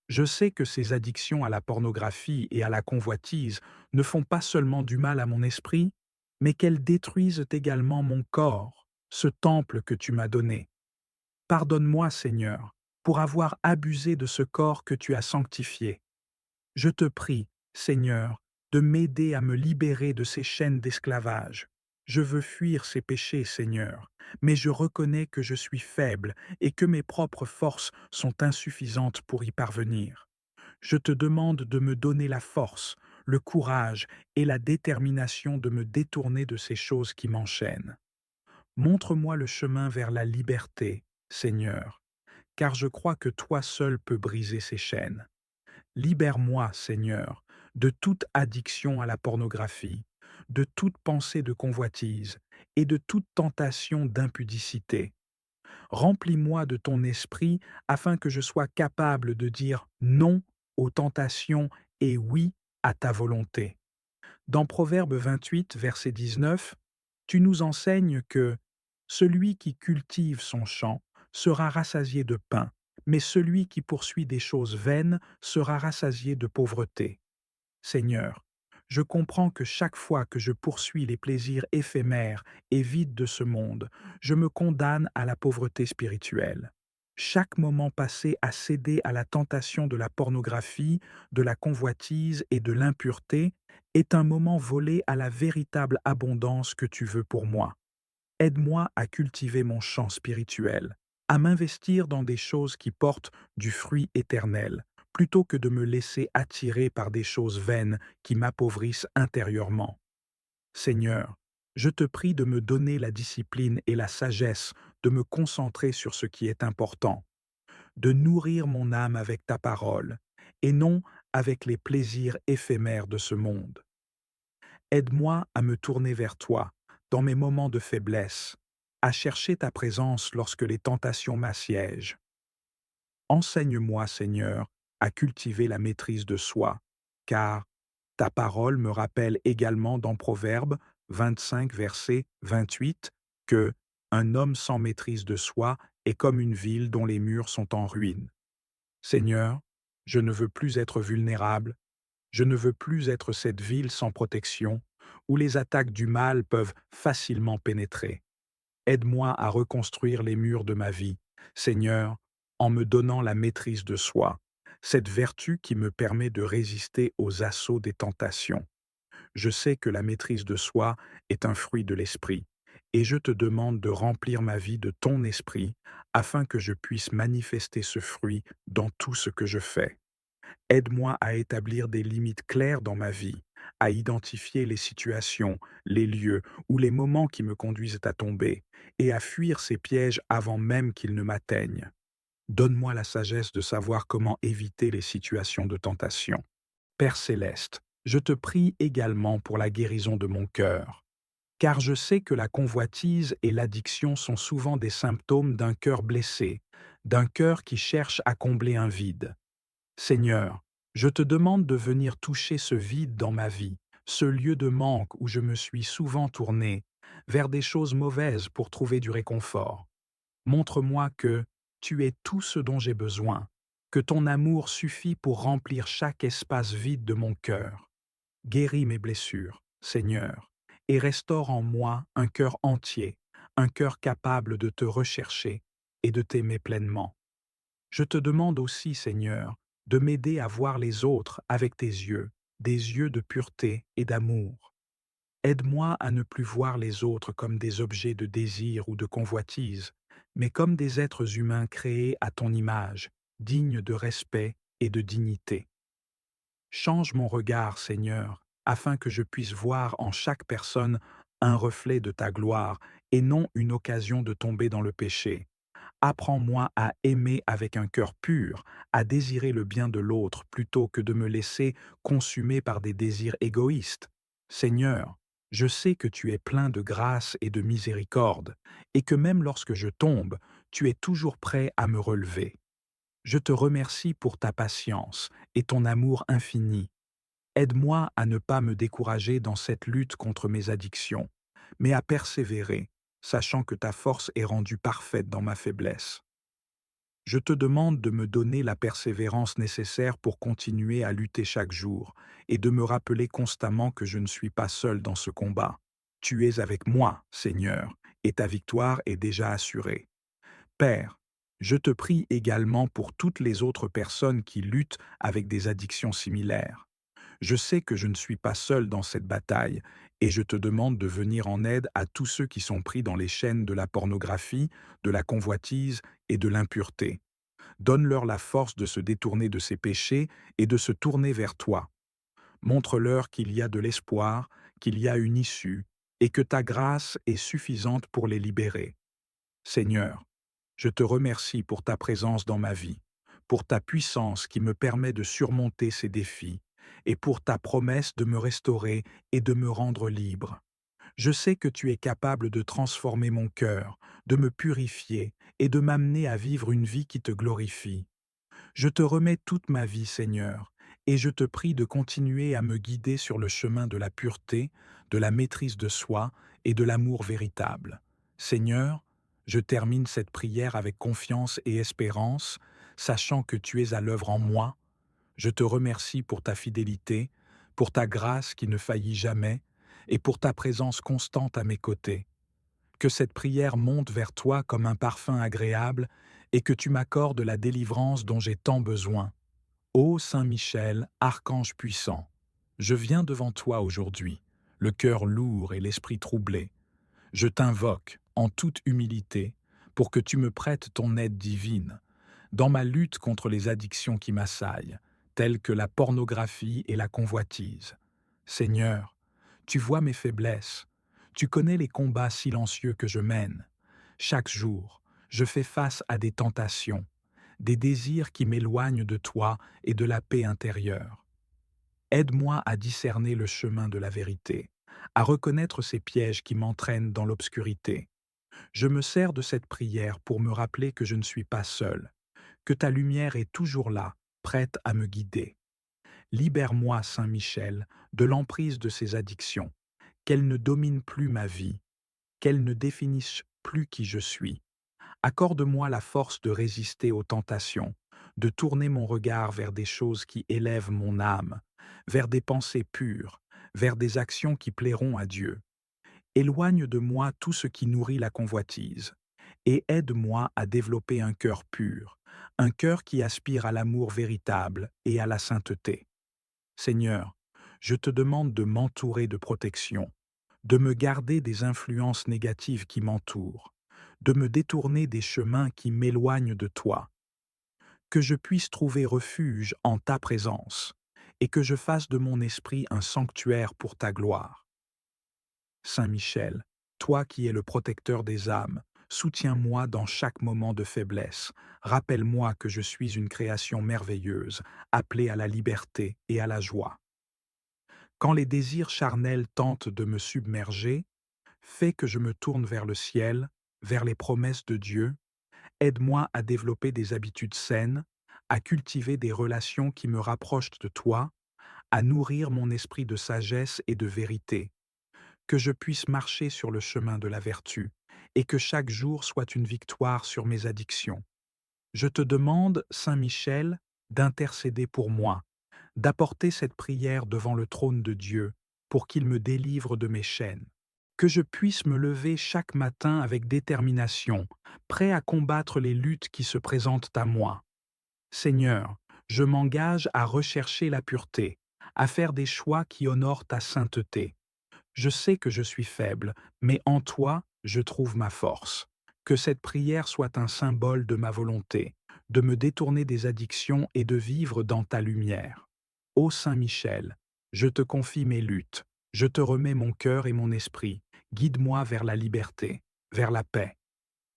Je sais que ces addictions à la pornographie et à la convoitise ne font pas seulement du mal à mon esprit, mais qu'elles détruisent également mon corps, ce temple que tu m'as donné. Pardonne-moi, Seigneur, pour avoir abusé de ce corps que tu as sanctifié. Je te prie, Seigneur, de m'aider à me libérer de ces chaînes d'esclavage. Je veux fuir ces péchés, Seigneur, mais je reconnais que je suis faible et que mes propres forces sont insuffisantes pour y parvenir. Je te demande de me donner la force, le courage et la détermination de me détourner de ces choses qui m'enchaînent. Montre-moi le chemin vers la liberté, Seigneur, car je crois que toi seul peux briser ces chaînes. Libère-moi, Seigneur, de toute addiction à la pornographie, de toute pensée de convoitise et de toute tentation d'impudicité. Remplis-moi de ton esprit afin que je sois capable de dire non aux tentations et oui à ta volonté. Dans Proverbe 28, verset 19, tu nous enseignes que celui qui cultive son champ sera rassasié de pain, mais celui qui poursuit des choses vaines sera rassasié de pauvreté. Seigneur, je comprends que chaque fois que je poursuis les plaisirs éphémères et vides de ce monde, je me condamne à la pauvreté spirituelle. Chaque moment passé à céder à la tentation de la pornographie, de la convoitise et de l'impureté est un moment volé à la véritable abondance que tu veux pour moi. Aide-moi à cultiver mon champ spirituel, à m'investir dans des choses qui portent du fruit éternel, plutôt que de me laisser attirer par des choses vaines qui m'appauvrissent intérieurement. Seigneur, je te prie de me donner la discipline et la sagesse de me concentrer sur ce qui est important, de nourrir mon âme avec ta parole, et non avec les plaisirs éphémères de ce monde. Aide-moi à me tourner vers toi dans mes moments de faiblesse, à chercher ta présence lorsque les tentations m'assiègent. Enseigne-moi, Seigneur, à cultiver la maîtrise de soi, car ta parole me rappelle également dans Proverbe 25, verset 28, que un homme sans maîtrise de soi est comme une ville dont les murs sont en ruine. Seigneur, je ne veux plus être vulnérable, je ne veux plus être cette ville sans protection, où les attaques du mal peuvent facilement pénétrer. Aide-moi à reconstruire les murs de ma vie, Seigneur, en me donnant la maîtrise de soi, cette vertu qui me permet de résister aux assauts des tentations. Je sais que la maîtrise de soi est un fruit de l'esprit, et je te demande de remplir ma vie de ton esprit afin que je puisse manifester ce fruit dans tout ce que je fais. Aide-moi à établir des limites claires dans ma vie, à identifier les situations, les lieux ou les moments qui me conduisent à tomber, et à fuir ces pièges avant même qu'ils ne m'atteignent. Donne-moi la sagesse de savoir comment éviter les situations de tentation. Père céleste, je te prie également pour la guérison de mon cœur, car je sais que la convoitise et l'addiction sont souvent des symptômes d'un cœur blessé, d'un cœur qui cherche à combler un vide. Seigneur, je te demande de venir toucher ce vide dans ma vie, ce lieu de manque où je me suis souvent tourné vers des choses mauvaises pour trouver du réconfort. Montre-moi que tu es tout ce dont j'ai besoin, que ton amour suffit pour remplir chaque espace vide de mon cœur. Guéris mes blessures, Seigneur, et restaure en moi un cœur entier, un cœur capable de te rechercher et de t'aimer pleinement. Je te demande aussi, Seigneur, de m'aider à voir les autres avec tes yeux, des yeux de pureté et d'amour. Aide-moi à ne plus voir les autres comme des objets de désir ou de convoitise, mais comme des êtres humains créés à ton image, dignes de respect et de dignité. Change mon regard, Seigneur, afin que je puisse voir en chaque personne un reflet de ta gloire et non une occasion de tomber dans le péché. Apprends-moi à aimer avec un cœur pur, à désirer le bien de l'autre plutôt que de me laisser consumer par des désirs égoïstes. Seigneur, je sais que tu es plein de grâce et de miséricorde, et que même lorsque je tombe, tu es toujours prêt à me relever. Je te remercie pour ta patience et ton amour infini. Aide-moi à ne pas me décourager dans cette lutte contre mes addictions, mais à persévérer, sachant que ta force est rendue parfaite dans ma faiblesse. Je te demande de me donner la persévérance nécessaire pour continuer à lutter chaque jour et de me rappeler constamment que je ne suis pas seul dans ce combat. Tu es avec moi, Seigneur, et ta victoire est déjà assurée. Père, je te prie également pour toutes les autres personnes qui luttent avec des addictions similaires. Je sais que je ne suis pas seul dans cette bataille et je te demande de venir en aide à tous ceux qui sont pris dans les chaînes de la pornographie, de la convoitise et de l'impureté. Donne-leur la force de se détourner de ces péchés et de se tourner vers toi. Montre-leur qu'il y a de l'espoir, qu'il y a une issue et que ta grâce est suffisante pour les libérer. Seigneur, je te remercie pour ta présence dans ma vie, pour ta puissance qui me permet de surmonter ces défis, et pour ta promesse de me restaurer et de me rendre libre. Je sais que tu es capable de transformer mon cœur, de me purifier et de m'amener à vivre une vie qui te glorifie. Je te remets toute ma vie, Seigneur, et je te prie de continuer à me guider sur le chemin de la pureté, de la maîtrise de soi et de l'amour véritable. Seigneur, je termine cette prière avec confiance et espérance, sachant que tu es à l'œuvre en moi. Je te remercie pour ta fidélité, pour ta grâce qui ne faillit jamais, et pour ta présence constante à mes côtés. Que cette prière monte vers toi comme un parfum agréable et que tu m'accordes la délivrance dont j'ai tant besoin. Ô Saint Michel, archange puissant, je viens devant toi aujourd'hui, le cœur lourd et l'esprit troublé. Je t'invoque, en toute humilité, pour que tu me prêtes ton aide divine, dans ma lutte contre les addictions qui m'assaillent, telles que la pornographie et la convoitise. Seigneur, tu vois mes faiblesses, tu connais les combats silencieux que je mène. Chaque jour, je fais face à des tentations, des désirs qui m'éloignent de toi et de la paix intérieure. Aide-moi à discerner le chemin de la vérité, à reconnaître ces pièges qui m'entraînent dans l'obscurité. Je me sers de cette prière pour me rappeler que je ne suis pas seul, que ta lumière est toujours là, prête à me guider. Libère-moi, Saint Michel, de l'emprise de ces addictions, qu'elles ne dominent plus ma vie, qu'elles ne définissent plus qui je suis. Accorde-moi la force de résister aux tentations, de tourner mon regard vers des choses qui élèvent mon âme, vers des pensées pures, vers des actions qui plairont à Dieu. Éloigne de moi tout ce qui nourrit la convoitise, et aide-moi à développer un cœur pur, un cœur qui aspire à l'amour véritable et à la sainteté. Seigneur, je te demande de m'entourer de protection, de me garder des influences négatives qui m'entourent, de me détourner des chemins qui m'éloignent de toi, que je puisse trouver refuge en ta présence, et que je fasse de mon esprit un sanctuaire pour ta gloire. Saint Michel, toi qui es le protecteur des âmes, soutiens-moi dans chaque moment de faiblesse. Rappelle-moi que je suis une création merveilleuse, appelée à la liberté et à la joie. Quand les désirs charnels tentent de me submerger, fais que je me tourne vers le ciel, vers les promesses de Dieu. Aide-moi à développer des habitudes saines, à cultiver des relations qui me rapprochent de toi, à nourrir mon esprit de sagesse et de vérité, que je puisse marcher sur le chemin de la vertu, et que chaque jour soit une victoire sur mes addictions. Je te demande, Saint Michel, d'intercéder pour moi, d'apporter cette prière devant le trône de Dieu, pour qu'il me délivre de mes chaînes. Que je puisse me lever chaque matin avec détermination, prêt à combattre les luttes qui se présentent à moi. Seigneur, je m'engage à rechercher la pureté, à faire des choix qui honorent ta sainteté. Je sais que je suis faible, mais en toi, je trouve ma force. Que cette prière soit un symbole de ma volonté, de me détourner des addictions et de vivre dans ta lumière. Ô Saint Michel, je te confie mes luttes, je te remets mon cœur et mon esprit, guide-moi vers la liberté, vers la paix.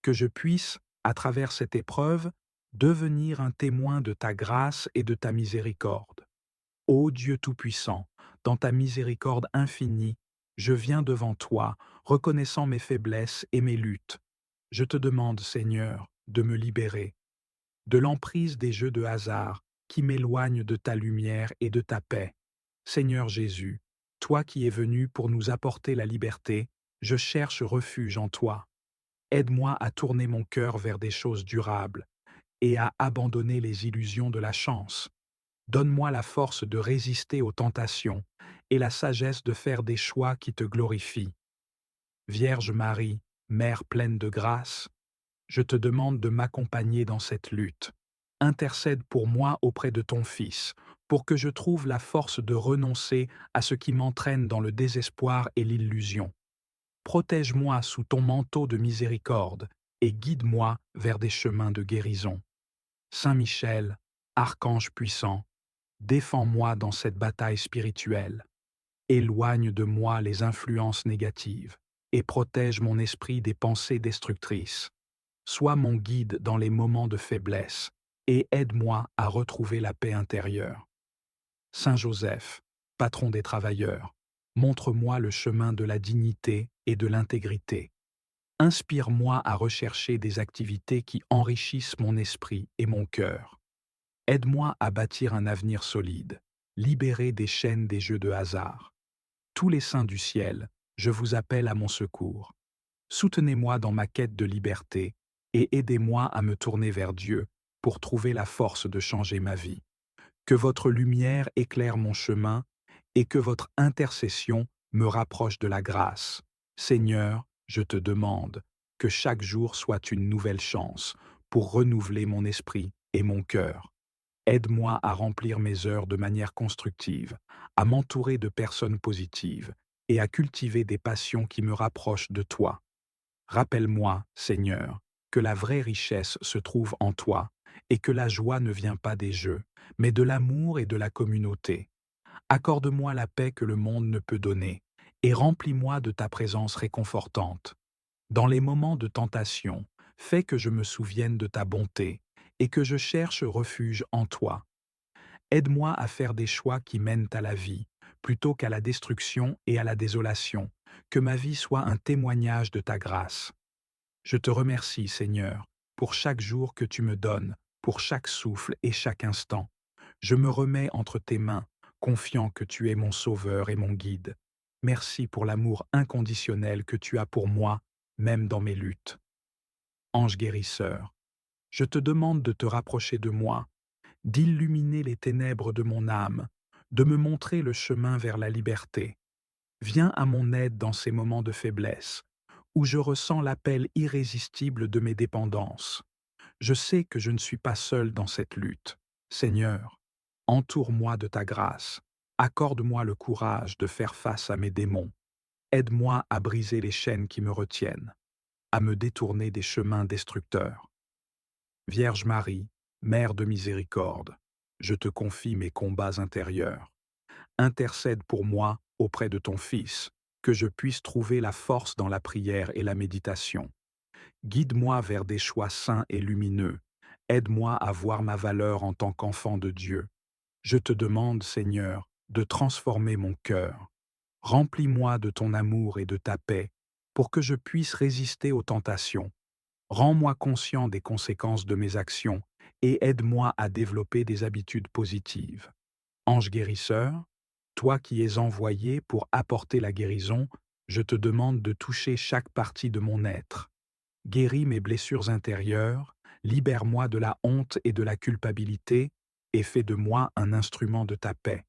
Que je puisse, à travers cette épreuve, devenir un témoin de ta grâce et de ta miséricorde. Ô Dieu Tout-Puissant, dans ta miséricorde infinie, je viens devant toi, reconnaissant mes faiblesses et mes luttes. Je te demande, Seigneur, de me libérer. de l'emprise des jeux de hasard qui m'éloignent de ta lumière et de ta paix. Seigneur Jésus, toi qui es venu pour nous apporter la liberté, je cherche refuge en toi. Aide-moi à tourner mon cœur vers des choses durables et à abandonner les illusions de la chance. Donne-moi la force de résister aux tentations et la sagesse de faire des choix qui te glorifient. Vierge Marie, Mère pleine de grâce, je te demande de m'accompagner dans cette lutte. Intercède pour moi auprès de ton Fils, pour que je trouve la force de renoncer à ce qui m'entraîne dans le désespoir et l'illusion. Protège-moi sous ton manteau de miséricorde et guide-moi vers des chemins de guérison. Saint Michel, archange puissant, défends-moi dans cette bataille spirituelle. Éloigne de moi les influences négatives et protège mon esprit des pensées destructrices. Sois mon guide dans les moments de faiblesse et aide-moi à retrouver la paix intérieure. Saint Joseph, patron des travailleurs, montre-moi le chemin de la dignité et de l'intégrité. Inspire-moi à rechercher des activités qui enrichissent mon esprit et mon cœur. Aide-moi à bâtir un avenir solide, libéré des chaînes des jeux de hasard. Tous les saints du ciel, je vous appelle à mon secours. Soutenez-moi dans ma quête de liberté et aidez-moi à me tourner vers Dieu pour trouver la force de changer ma vie. Que votre lumière éclaire mon chemin et que votre intercession me rapproche de la grâce. Seigneur, je te demande que chaque jour soit une nouvelle chance pour renouveler mon esprit et mon cœur. Aide-moi à remplir mes heures de manière constructive, à m'entourer de personnes positives et à cultiver des passions qui me rapprochent de toi. Rappelle-moi, Seigneur, que la vraie richesse se trouve en toi et que la joie ne vient pas des jeux, mais de l'amour et de la communauté. Accorde-moi la paix que le monde ne peut donner et remplis-moi de ta présence réconfortante. Dans les moments de tentation, fais que je me souvienne de ta bonté et que je cherche refuge en toi. Aide-moi à faire des choix qui mènent à la vie, plutôt qu'à la destruction et à la désolation, que ma vie soit un témoignage de ta grâce. Je te remercie, Seigneur, pour chaque jour que tu me donnes, pour chaque souffle et chaque instant. Je me remets entre tes mains, confiant que tu es mon sauveur et mon guide. Merci pour l'amour inconditionnel que tu as pour moi, même dans mes luttes. Ange guérisseur, je te demande de te rapprocher de moi, d'illuminer les ténèbres de mon âme, de me montrer le chemin vers la liberté. Viens à mon aide dans ces moments de faiblesse, où je ressens l'appel irrésistible de mes dépendances. Je sais que je ne suis pas seul dans cette lutte. Seigneur, entoure-moi de ta grâce, accorde-moi le courage de faire face à mes démons. Aide-moi à briser les chaînes qui me retiennent, à me détourner des chemins destructeurs. Vierge Marie, Mère de miséricorde, je te confie mes combats intérieurs. Intercède pour moi auprès de ton Fils, que je puisse trouver la force dans la prière et la méditation. Guide-moi vers des choix saints et lumineux. Aide-moi à voir ma valeur en tant qu'enfant de Dieu. Je te demande, Seigneur, de transformer mon cœur. Remplis-moi de ton amour et de ta paix, pour que je puisse résister aux tentations. Rends-moi conscient des conséquences de mes actions et aide-moi à développer des habitudes positives. Ange guérisseur, toi qui es envoyé pour apporter la guérison, je te demande de toucher chaque partie de mon être. Guéris mes blessures intérieures, libère-moi de la honte et de la culpabilité, et fais de moi un instrument de ta paix.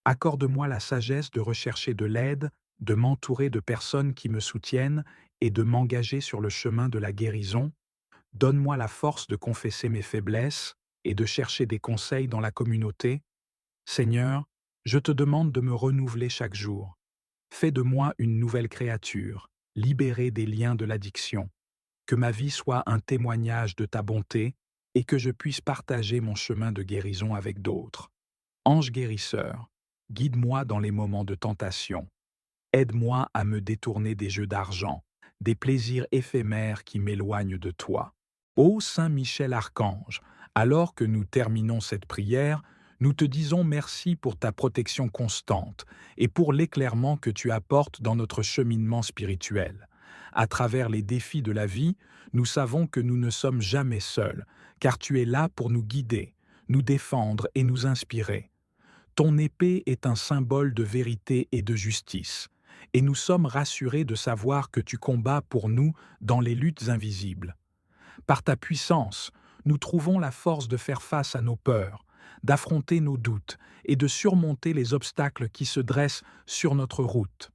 Accorde-moi la sagesse de rechercher de l'aide, de m'entourer de personnes qui me soutiennent et de m'engager sur le chemin de la guérison. Donne-moi la force de confesser mes faiblesses et de chercher des conseils dans la communauté. Seigneur, je te demande de me renouveler chaque jour. Fais de moi une nouvelle créature, libérée des liens de l'addiction. Que ma vie soit un témoignage de ta bonté et que je puisse partager mon chemin de guérison avec d'autres. Ange guérisseur, guide-moi dans les moments de tentation. Aide-moi à me détourner des jeux d'argent, des plaisirs éphémères qui m'éloignent de toi. Ô Saint Michel Archange, alors que nous terminons cette prière, nous te disons merci pour ta protection constante et pour l'éclairement que tu apportes dans notre cheminement spirituel. À travers les défis de la vie, nous savons que nous ne sommes jamais seuls, car tu es là pour nous guider, nous défendre et nous inspirer. Ton épée est un symbole de vérité et de justice, et nous sommes rassurés de savoir que tu combats pour nous dans les luttes invisibles. Par ta puissance, nous trouvons la force de faire face à nos peurs, d'affronter nos doutes et de surmonter les obstacles qui se dressent sur notre route.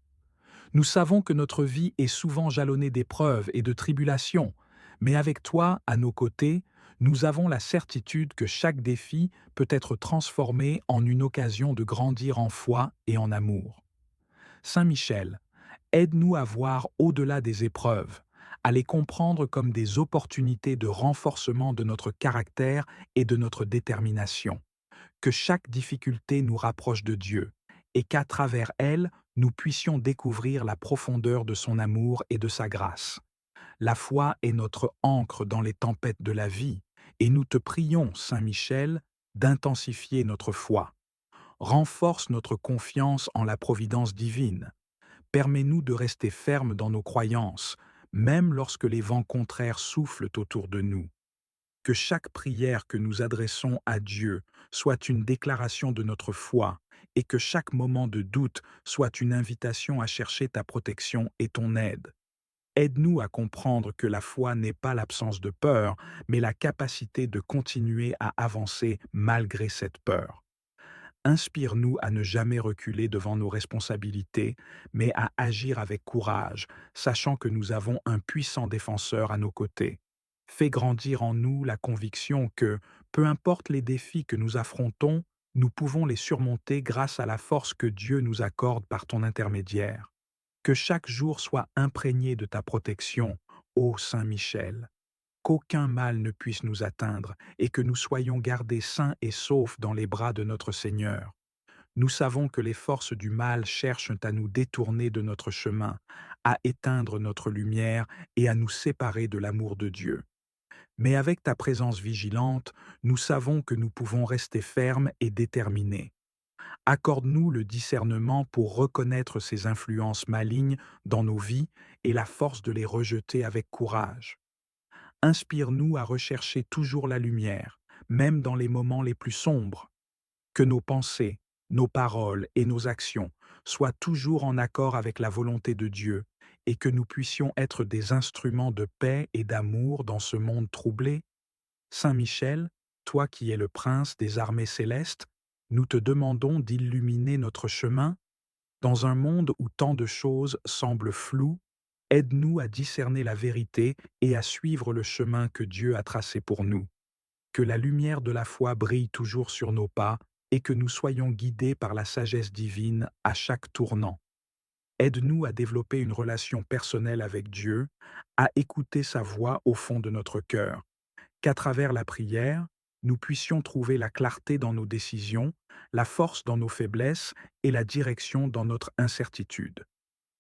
Nous savons que notre vie est souvent jalonnée d'épreuves et de tribulations, mais avec toi, à nos côtés, nous avons la certitude que chaque défi peut être transformé en une occasion de grandir en foi et en amour. Saint Michel, aide-nous à voir au-delà des épreuves, à les comprendre comme des opportunités de renforcement de notre caractère et de notre détermination. Que chaque difficulté nous rapproche de Dieu, et qu'à travers elle, nous puissions découvrir la profondeur de son amour et de sa grâce. La foi est notre ancre dans les tempêtes de la vie, et nous te prions, Saint Michel, d'intensifier notre foi. Renforce notre confiance en la providence divine. Permets-nous de rester fermes dans nos croyances, même lorsque les vents contraires soufflent autour de nous. Que chaque prière que nous adressons à Dieu soit une déclaration de notre foi et que chaque moment de doute soit une invitation à chercher ta protection et ton aide. Aide-nous à comprendre que la foi n'est pas l'absence de peur, mais la capacité de continuer à avancer malgré cette peur. Inspire-nous à ne jamais reculer devant nos responsabilités, mais à agir avec courage, sachant que nous avons un puissant défenseur à nos côtés. Fais grandir en nous la conviction que, peu importe les défis que nous affrontons, nous pouvons les surmonter grâce à la force que Dieu nous accorde par ton intermédiaire. Que chaque jour soit imprégné de ta protection, ô Saint Michel. Qu'aucun mal ne puisse nous atteindre et que nous soyons gardés sains et saufs dans les bras de notre Seigneur. Nous savons que les forces du mal cherchent à nous détourner de notre chemin, à éteindre notre lumière et à nous séparer de l'amour de Dieu. Mais avec ta présence vigilante, nous savons que nous pouvons rester fermes et déterminés. Accorde-nous le discernement pour reconnaître ces influences malignes dans nos vies et la force de les rejeter avec courage. Inspire-nous à rechercher toujours la lumière, même dans les moments les plus sombres. Que nos pensées, nos paroles et nos actions soient toujours en accord avec la volonté de Dieu et que nous puissions être des instruments de paix et d'amour dans ce monde troublé. Saint Michel, toi qui es le prince des armées célestes, nous te demandons d'illuminer notre chemin. Dans un monde où tant de choses semblent floues, aide-nous à discerner la vérité et à suivre le chemin que Dieu a tracé pour nous. Que la lumière de la foi brille toujours sur nos pas et que nous soyons guidés par la sagesse divine à chaque tournant. Aide-nous à développer une relation personnelle avec Dieu, à écouter sa voix au fond de notre cœur. Qu'à travers la prière, nous puissions trouver la clarté dans nos décisions, la force dans nos faiblesses et la direction dans notre incertitude.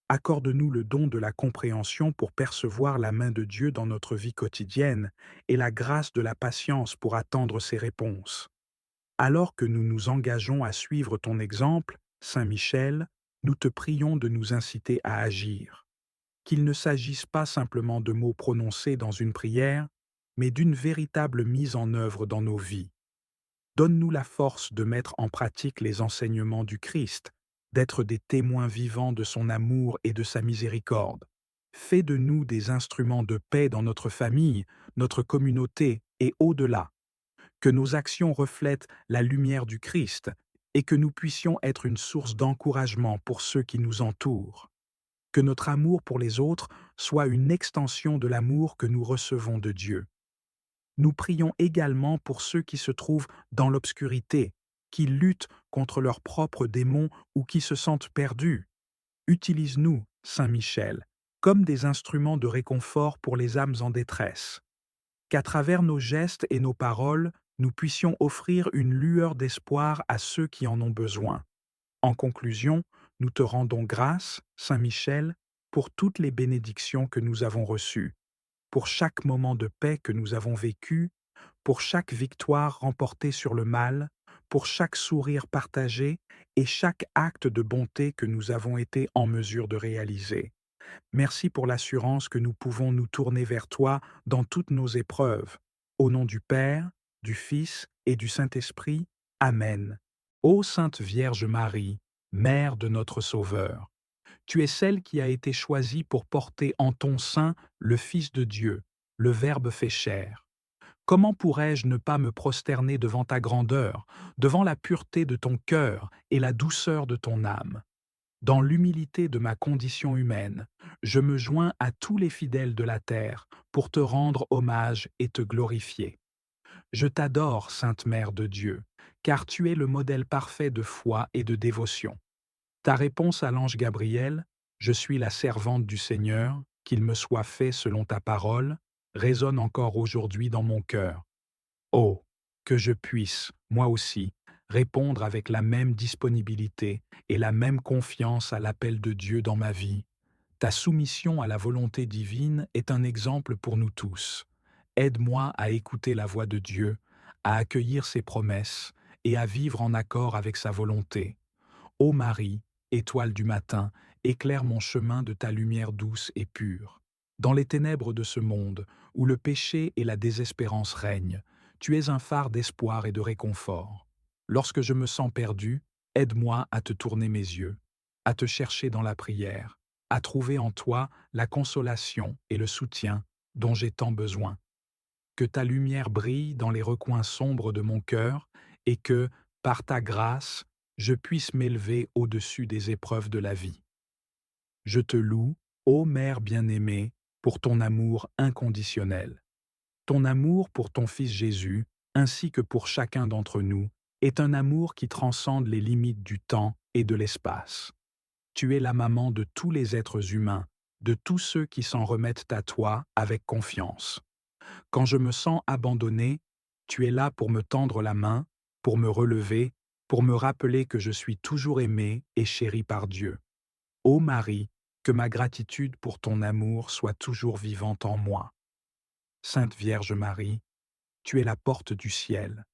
Accorde-nous le don de la compréhension pour percevoir la main de Dieu dans notre vie quotidienne et la grâce de la patience pour attendre ses réponses. Alors que nous nous engageons à suivre ton exemple, Saint Michel, nous te prions de nous inciter à agir. Qu'il ne s'agisse pas simplement de mots prononcés dans une prière, mais d'une véritable mise en œuvre dans nos vies. Donne-nous la force de mettre en pratique les enseignements du Christ, d'être des témoins vivants de son amour et de sa miséricorde. Fais de nous des instruments de paix dans notre famille, notre communauté et au-delà. Que nos actions reflètent la lumière du Christ et que nous puissions être une source d'encouragement pour ceux qui nous entourent. Que notre amour pour les autres soit une extension de l'amour que nous recevons de Dieu. Nous prions également pour ceux qui se trouvent dans l'obscurité, qui luttent contre leurs propres démons ou qui se sentent perdus. Utilise-nous, Saint Michel, comme des instruments de réconfort pour les âmes en détresse. Qu'à travers nos gestes et nos paroles, nous puissions offrir une lueur d'espoir à ceux qui en ont besoin. En conclusion, nous te rendons grâce, Saint Michel, pour toutes les bénédictions que nous avons reçues, pour chaque moment de paix que nous avons vécu, pour chaque victoire remportée sur le mal, pour chaque sourire partagé et chaque acte de bonté que nous avons été en mesure de réaliser. Merci pour l'assurance que nous pouvons nous tourner vers toi dans toutes nos épreuves. Au nom du Père, du Fils et du Saint-Esprit. Amen. Ô Sainte Vierge Marie, Mère de notre Sauveur, tu es celle qui a été choisie pour porter en ton sein le Fils de Dieu, le Verbe fait chair. Comment pourrais-je ne pas me prosterner devant ta grandeur, devant la pureté de ton cœur et la douceur de ton âme? Dans l'humilité de ma condition humaine, je me joins à tous les fidèles de la terre pour te rendre hommage et te glorifier. Je t'adore, Sainte Mère de Dieu, car tu es le modèle parfait de foi et de dévotion. Ta réponse à l'ange Gabriel, je suis la servante du Seigneur, qu'il me soit fait selon ta parole, résonne encore aujourd'hui dans mon cœur. Oh, que je puisse, moi aussi, répondre avec la même disponibilité et la même confiance à l'appel de Dieu dans ma vie. Ta soumission à la volonté divine est un exemple pour nous tous. Aide-moi à écouter la voix de Dieu, à accueillir ses promesses et à vivre en accord avec sa volonté. Ô Marie, étoile du matin, éclaire mon chemin de ta lumière douce et pure. Dans les ténèbres de ce monde, où le péché et la désespérance règnent, tu es un phare d'espoir et de réconfort. Lorsque je me sens perdu, aide-moi à te tourner mes yeux, à te chercher dans la prière, à trouver en toi la consolation et le soutien dont j'ai tant besoin. Que ta lumière brille dans les recoins sombres de mon cœur et que, par ta grâce, je puisse m'élever au-dessus des épreuves de la vie. Je te loue, ô Mère bien-aimée, pour ton amour inconditionnel. Ton amour pour ton Fils Jésus, ainsi que pour chacun d'entre nous, est un amour qui transcende les limites du temps et de l'espace. Tu es la maman de tous les êtres humains, de tous ceux qui s'en remettent à toi avec confiance. Quand je me sens abandonné, tu es là pour me tendre la main, pour me relever, pour me rappeler que je suis toujours aimé et chéri par Dieu. Ô Marie, que ma gratitude pour ton amour soit toujours vivante en moi. Sainte Vierge Marie, tu es la porte du ciel.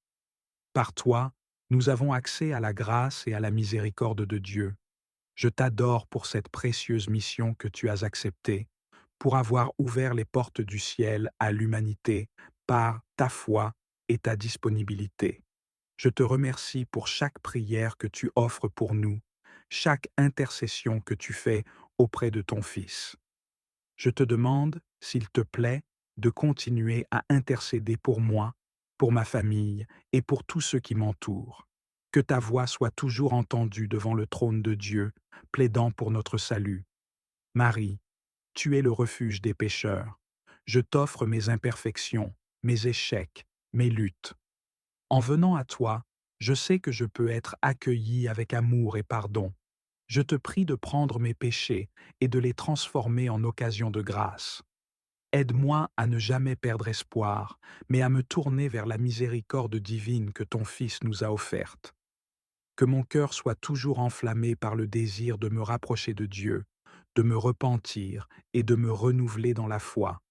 Par toi, nous avons accès à la grâce et à la miséricorde de Dieu. Je t'adore pour cette précieuse mission que tu as acceptée, pour avoir ouvert les portes du ciel à l'humanité par ta foi et ta disponibilité. Je te remercie pour chaque prière que tu offres pour nous, chaque intercession que tu fais auprès de ton Fils. Je te demande, s'il te plaît, de continuer à intercéder pour moi, pour ma famille et pour tous ceux qui m'entourent. Que ta voix soit toujours entendue devant le trône de Dieu, plaidant pour notre salut. Marie, tu es le refuge des pécheurs. Je t'offre mes imperfections, mes échecs, mes luttes. En venant à toi, je sais que je peux être accueilli avec amour et pardon. Je te prie de prendre mes péchés et de les transformer en occasion de grâce. Aide-moi à ne jamais perdre espoir, mais à me tourner vers la miséricorde divine que ton Fils nous a offerte. Que mon cœur soit toujours enflammé par le désir de me rapprocher de Dieu, de me repentir et de me renouveler dans la foi.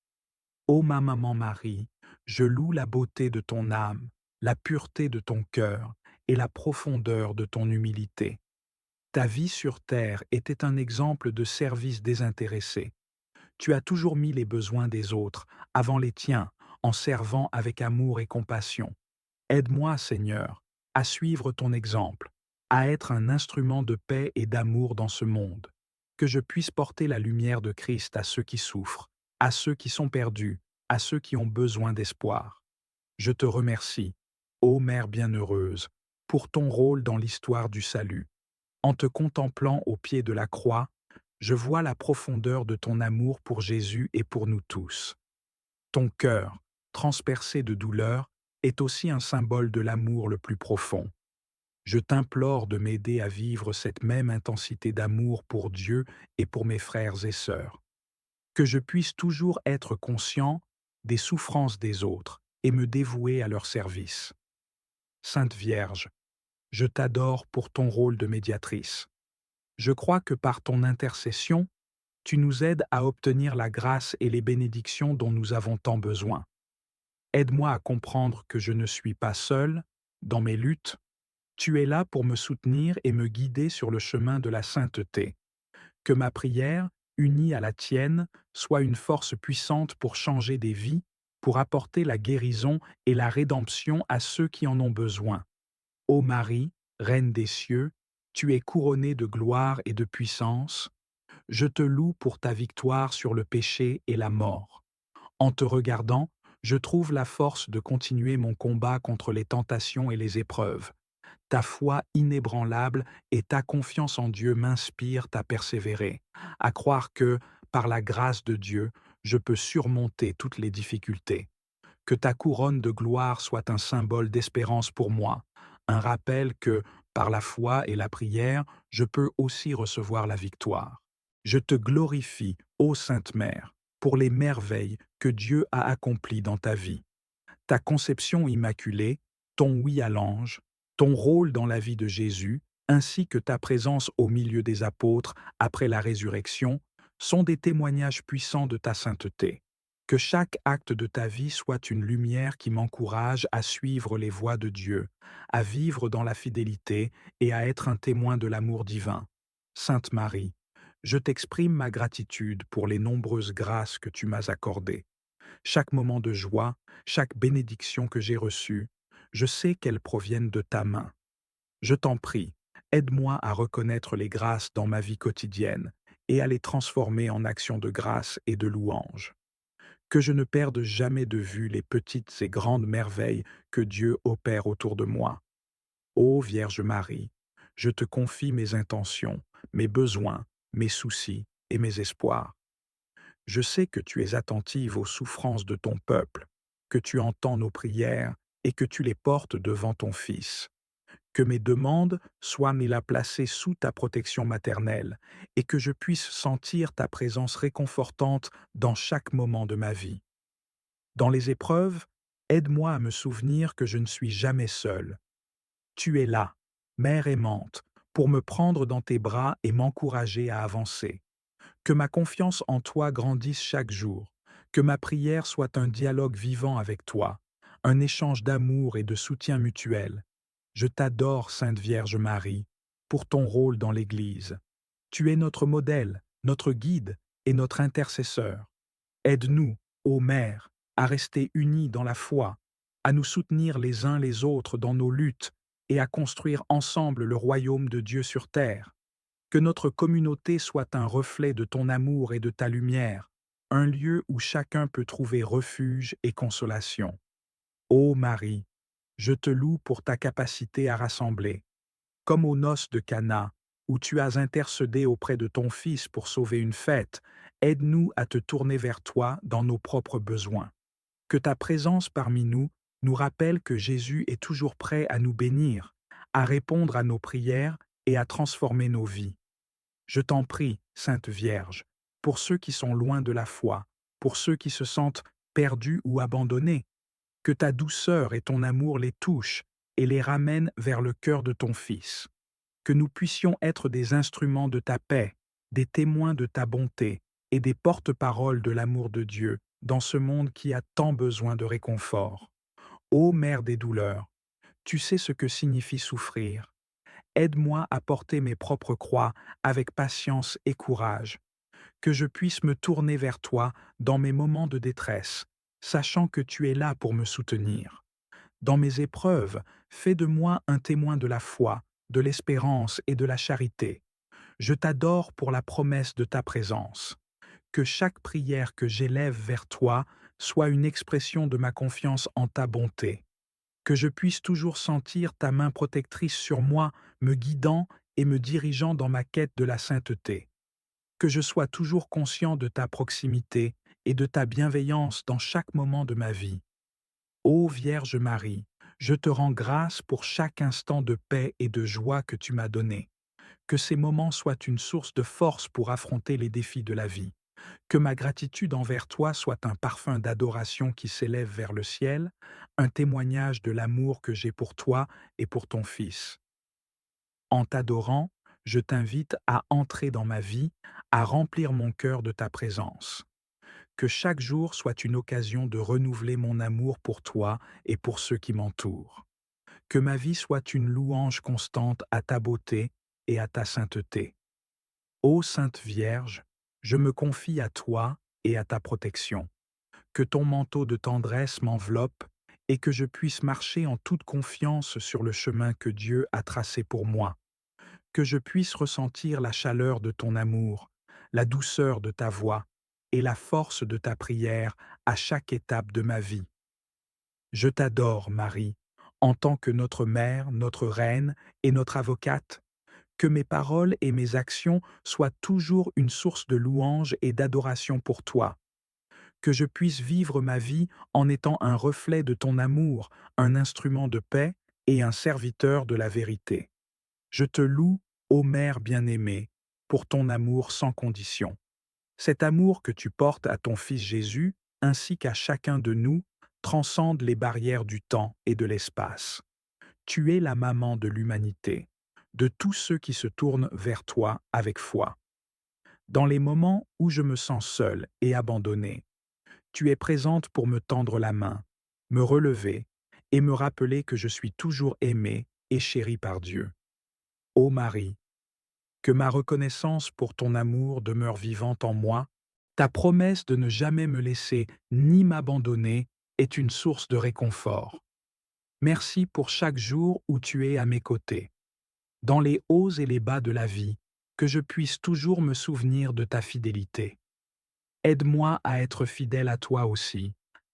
Ô ma maman Marie, je loue la beauté de ton âme, la pureté de ton cœur et la profondeur de ton humilité. Ta vie sur terre était un exemple de service désintéressé. Tu as toujours mis les besoins des autres avant les tiens, en servant avec amour et compassion. Aide-moi, Seigneur, à suivre ton exemple, à être un instrument de paix et d'amour dans ce monde. Que je puisse porter la lumière de Christ à ceux qui souffrent, à ceux qui sont perdus, à ceux qui ont besoin d'espoir. Je te remercie, ô Mère bienheureuse, pour ton rôle dans l'histoire du salut. En te contemplant au pied de la croix, je vois la profondeur de ton amour pour Jésus et pour nous tous. Ton cœur, transpercé de douleur, est aussi un symbole de l'amour le plus profond. Je t'implore de m'aider à vivre cette même intensité d'amour pour Dieu et pour mes frères et sœurs. Que je puisse toujours être conscient des souffrances des autres et me dévouer à leur service. Sainte Vierge, je t'adore pour ton rôle de médiatrice. Je crois que par ton intercession, tu nous aides à obtenir la grâce et les bénédictions dont nous avons tant besoin. Aide-moi à comprendre que je ne suis pas seul dans mes luttes. Tu es là pour me soutenir et me guider sur le chemin de la sainteté. Que ma prière unie à la tienne, soit une force puissante pour changer des vies, pour apporter la guérison et la rédemption à ceux qui en ont besoin. Ô Marie, Reine des cieux, tu es couronnée de gloire et de puissance, je te loue pour ta victoire sur le péché et la mort. En te regardant, je trouve la force de continuer mon combat contre les tentations et les épreuves. Ta foi inébranlable et ta confiance en Dieu m'inspirent à persévérer, à croire que, par la grâce de Dieu, je peux surmonter toutes les difficultés. Que ta couronne de gloire soit un symbole d'espérance pour moi, un rappel que, par la foi et la prière, je peux aussi recevoir la victoire. Je te glorifie, ô Sainte Mère, pour les merveilles que Dieu a accomplies dans ta vie. Ta conception immaculée, ton oui à l'ange, ton rôle dans la vie de Jésus, ainsi que ta présence au milieu des apôtres après la résurrection, sont des témoignages puissants de ta sainteté. Que chaque acte de ta vie soit une lumière qui m'encourage à suivre les voies de Dieu, à vivre dans la fidélité et à être un témoin de l'amour divin. Sainte Marie, je t'exprime ma gratitude pour les nombreuses grâces que tu m'as accordées. Chaque moment de joie, chaque bénédiction que j'ai reçue, je sais qu'elles proviennent de ta main. Je t'en prie, aide-moi à reconnaître les grâces dans ma vie quotidienne et à les transformer en actions de grâce et de louange. Que je ne perde jamais de vue les petites et grandes merveilles que Dieu opère autour de moi. Ô Vierge Marie, je te confie mes intentions, mes besoins, mes soucis et mes espoirs. Je sais que tu es attentive aux souffrances de ton peuple, que tu entends nos prières et que tu les portes devant ton Fils. Que mes demandes soient mais la placées sous ta protection maternelle et que je puisse sentir ta présence réconfortante dans chaque moment de ma vie. Dans les épreuves, aide-moi à me souvenir que je ne suis jamais seul. Tu es là, Mère aimante, pour me prendre dans tes bras et m'encourager à avancer. Que ma confiance en toi grandisse chaque jour, que ma prière soit un dialogue vivant avec toi, un échange d'amour et de soutien mutuel. Je t'adore, Sainte Vierge Marie, pour ton rôle dans l'Église. Tu es notre modèle, notre guide et notre intercesseur. Aide-nous, ô Mère, à rester unis dans la foi, à nous soutenir les uns les autres dans nos luttes et à construire ensemble le royaume de Dieu sur terre. Que notre communauté soit un reflet de ton amour et de ta lumière, un lieu où chacun peut trouver refuge et consolation. Ô Marie, je te loue pour ta capacité à rassembler, comme aux noces de Cana, où tu as intercédé auprès de ton Fils pour sauver une fête. Aide-nous à te tourner vers toi dans nos propres besoins. Que ta présence parmi nous rappelle que Jésus est toujours prêt à nous bénir, à répondre à nos prières et à transformer nos vies. Je t'en prie, Sainte Vierge, pour ceux qui sont loin de la foi, pour ceux qui se sentent perdus ou abandonnés, que ta douceur et ton amour les touchent et les ramènent vers le cœur de ton Fils. Que nous puissions être des instruments de ta paix, des témoins de ta bonté et des porte-paroles de l'amour de Dieu dans ce monde qui a tant besoin de réconfort. Ô Mère des douleurs, tu sais ce que signifie souffrir. Aide-moi à porter mes propres croix avec patience et courage, que je puisse me tourner vers toi dans mes moments de détresse, sachant que tu es là pour me soutenir. Dans mes épreuves, fais de moi un témoin de la foi, de l'espérance et de la charité. Je t'adore pour la promesse de ta présence. Que chaque prière que j'élève vers toi soit une expression de ma confiance en ta bonté. Que je puisse toujours sentir ta main protectrice sur moi, me guidant et me dirigeant dans ma quête de la sainteté. Que je sois toujours conscient de ta proximité et de ta bienveillance dans chaque moment de ma vie. Ô Vierge Marie, je te rends grâce pour chaque instant de paix et de joie que tu m'as donné. Que ces moments soient une source de force pour affronter les défis de la vie. Que ma gratitude envers toi soit un parfum d'adoration qui s'élève vers le ciel, un témoignage de l'amour que j'ai pour toi et pour ton Fils. En t'adorant, je t'invite à entrer dans ma vie, à remplir mon cœur de ta présence. Que chaque jour soit une occasion de renouveler mon amour pour toi et pour ceux qui m'entourent. Que ma vie soit une louange constante à ta beauté et à ta sainteté. Ô Sainte Vierge, Je me confie à toi et à ta protection. Que ton manteau de tendresse m'enveloppe et que je puisse marcher en toute confiance sur le chemin que Dieu a tracé pour moi. Que je puisse ressentir la chaleur de ton amour, la douceur de ta voix et la force de ta prière à chaque étape de ma vie. Je t'adore, Marie, en tant que notre mère, notre reine et notre avocate. Que mes paroles et mes actions soient toujours une source de louange et d'adoration pour toi. Que je puisse vivre ma vie en étant un reflet de ton amour, un instrument de paix et un serviteur de la vérité. Je te loue, ô Mère bien-aimée, pour ton amour sans condition. Cet amour que tu portes à ton Fils Jésus, ainsi qu'à chacun de nous, transcende les barrières du temps et de l'espace. Tu es la maman de l'humanité, de tous ceux qui se tournent vers toi avec foi. Dans les moments où je me sens seul et abandonné, tu es présente pour me tendre la main, me relever et me rappeler que je suis toujours aimé et chéri par Dieu. Ô Marie, que ma reconnaissance pour ton amour demeure vivante en moi, ta promesse de ne jamais me laisser ni m'abandonner est une source de réconfort. Merci pour chaque jour où tu es à mes côtés, dans les hauts et les bas de la vie, que je puisse toujours me souvenir de ta fidélité. Aide-moi à être fidèle à toi aussi,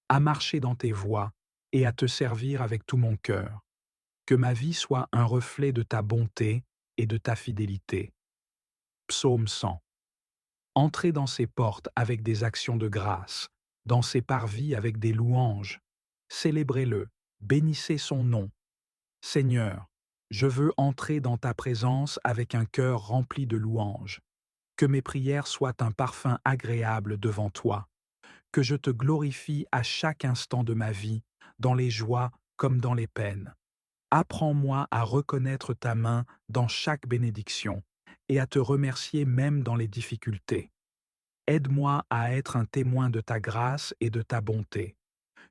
à marcher dans tes voies et à te servir avec tout mon cœur. Que ma vie soit un reflet de ta bonté et de ta fidélité. Psaume 100. Entrez dans ses portes avec des actions de grâce, dans ses parvis avec des louanges. Célébrez-le, bénissez son nom. Seigneur, je veux entrer dans ta présence avec un cœur rempli de louanges. Que mes prières soient un parfum agréable devant toi. Que je te glorifie à chaque instant de ma vie, dans les joies comme dans les peines. Apprends-moi à reconnaître ta main dans chaque bénédiction et à te remercier même dans les difficultés. Aide-moi à être un témoin de ta grâce et de ta bonté.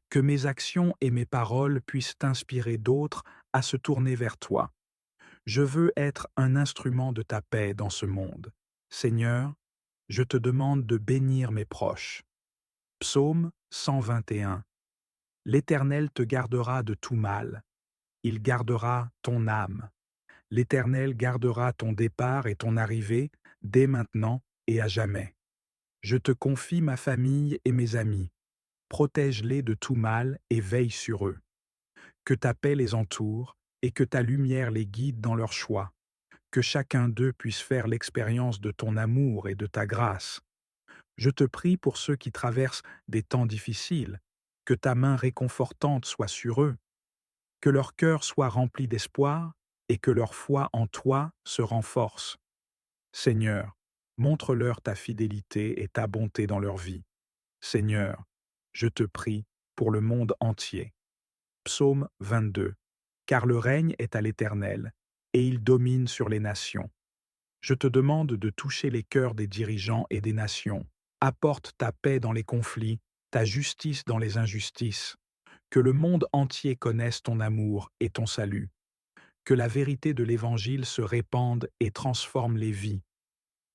Que mes actions et mes paroles puissent inspirer d'autres à se tourner vers toi. Je veux être un instrument de ta paix dans ce monde. Seigneur, je te demande de bénir mes proches. Psaume 121. L'Éternel te gardera de tout mal. Il gardera ton âme. L'Éternel gardera ton départ et ton arrivée, dès maintenant et à jamais. Je te confie ma famille et mes amis. Protège-les de tout mal et veille sur eux. Que ta paix les entoure et que ta lumière les guide dans leurs choix. Que chacun d'eux puisse faire l'expérience de ton amour et de ta grâce. Je te prie pour ceux qui traversent des temps difficiles, que ta main réconfortante soit sur eux, que leur cœur soit rempli d'espoir et que leur foi en toi se renforce. Seigneur, montre-leur ta fidélité et ta bonté dans leur vie. Seigneur, je te prie pour le monde entier. Psaume 22. Car le règne est à l'Éternel, et il domine sur les nations. Je te demande de toucher les cœurs des dirigeants et des nations. Apporte ta paix dans les conflits, ta justice dans les injustices. Que le monde entier connaisse ton amour et ton salut. Que la vérité de l'Évangile se répande et transforme les vies.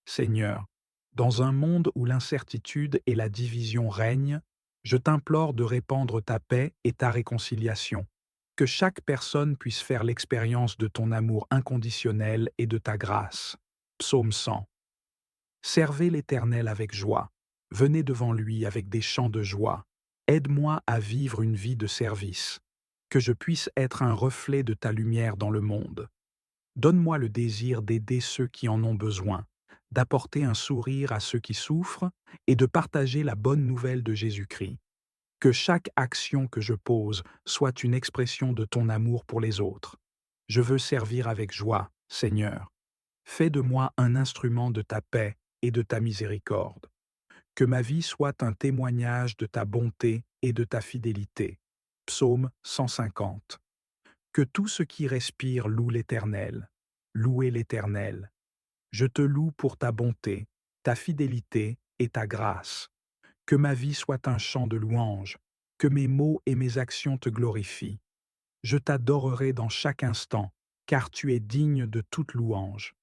Seigneur, dans un monde où l'incertitude et la division règnent, je t'implore de répandre ta paix et ta réconciliation. Que chaque personne puisse faire l'expérience de ton amour inconditionnel et de ta grâce. Psaume 100. Servez l'Éternel avec joie. Venez devant lui avec des chants de joie. Aide-moi à vivre une vie de service. Que je puisse être un reflet de ta lumière dans le monde. Donne-moi le désir d'aider ceux qui en ont besoin, d'apporter un sourire à ceux qui souffrent et de partager la bonne nouvelle de Jésus-Christ. Que chaque action que je pose soit une expression de ton amour pour les autres. Je veux servir avec joie, Seigneur. Fais de moi un instrument de ta paix et de ta miséricorde. Que ma vie soit un témoignage de ta bonté et de ta fidélité. Psaume 150. Que tout ce qui respire loue l'Éternel. Louez l'Éternel. Je te loue pour ta bonté, ta fidélité et ta grâce. Que ma vie soit un chant de louange, que mes mots et mes actions te glorifient. Je t'adorerai dans chaque instant, car tu es digne de toute louange.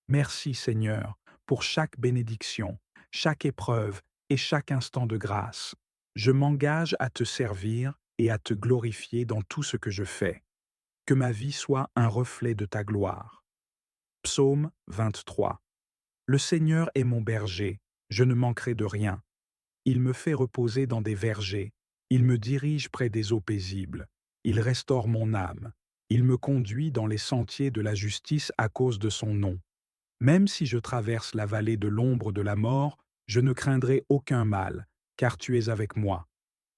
Merci Seigneur pour chaque bénédiction, chaque épreuve et chaque instant de grâce. Je m'engage à te servir et à te glorifier dans tout ce que je fais. Que ma vie soit un reflet de ta gloire. Psaume 23. Le Seigneur est mon berger, je ne manquerai de rien. Il me fait reposer dans des vergers, il me dirige près des eaux paisibles, il restaure mon âme, il me conduit dans les sentiers de la justice à cause de son nom. Même si je traverse la vallée de l'ombre de la mort, je ne craindrai aucun mal, car tu es avec moi.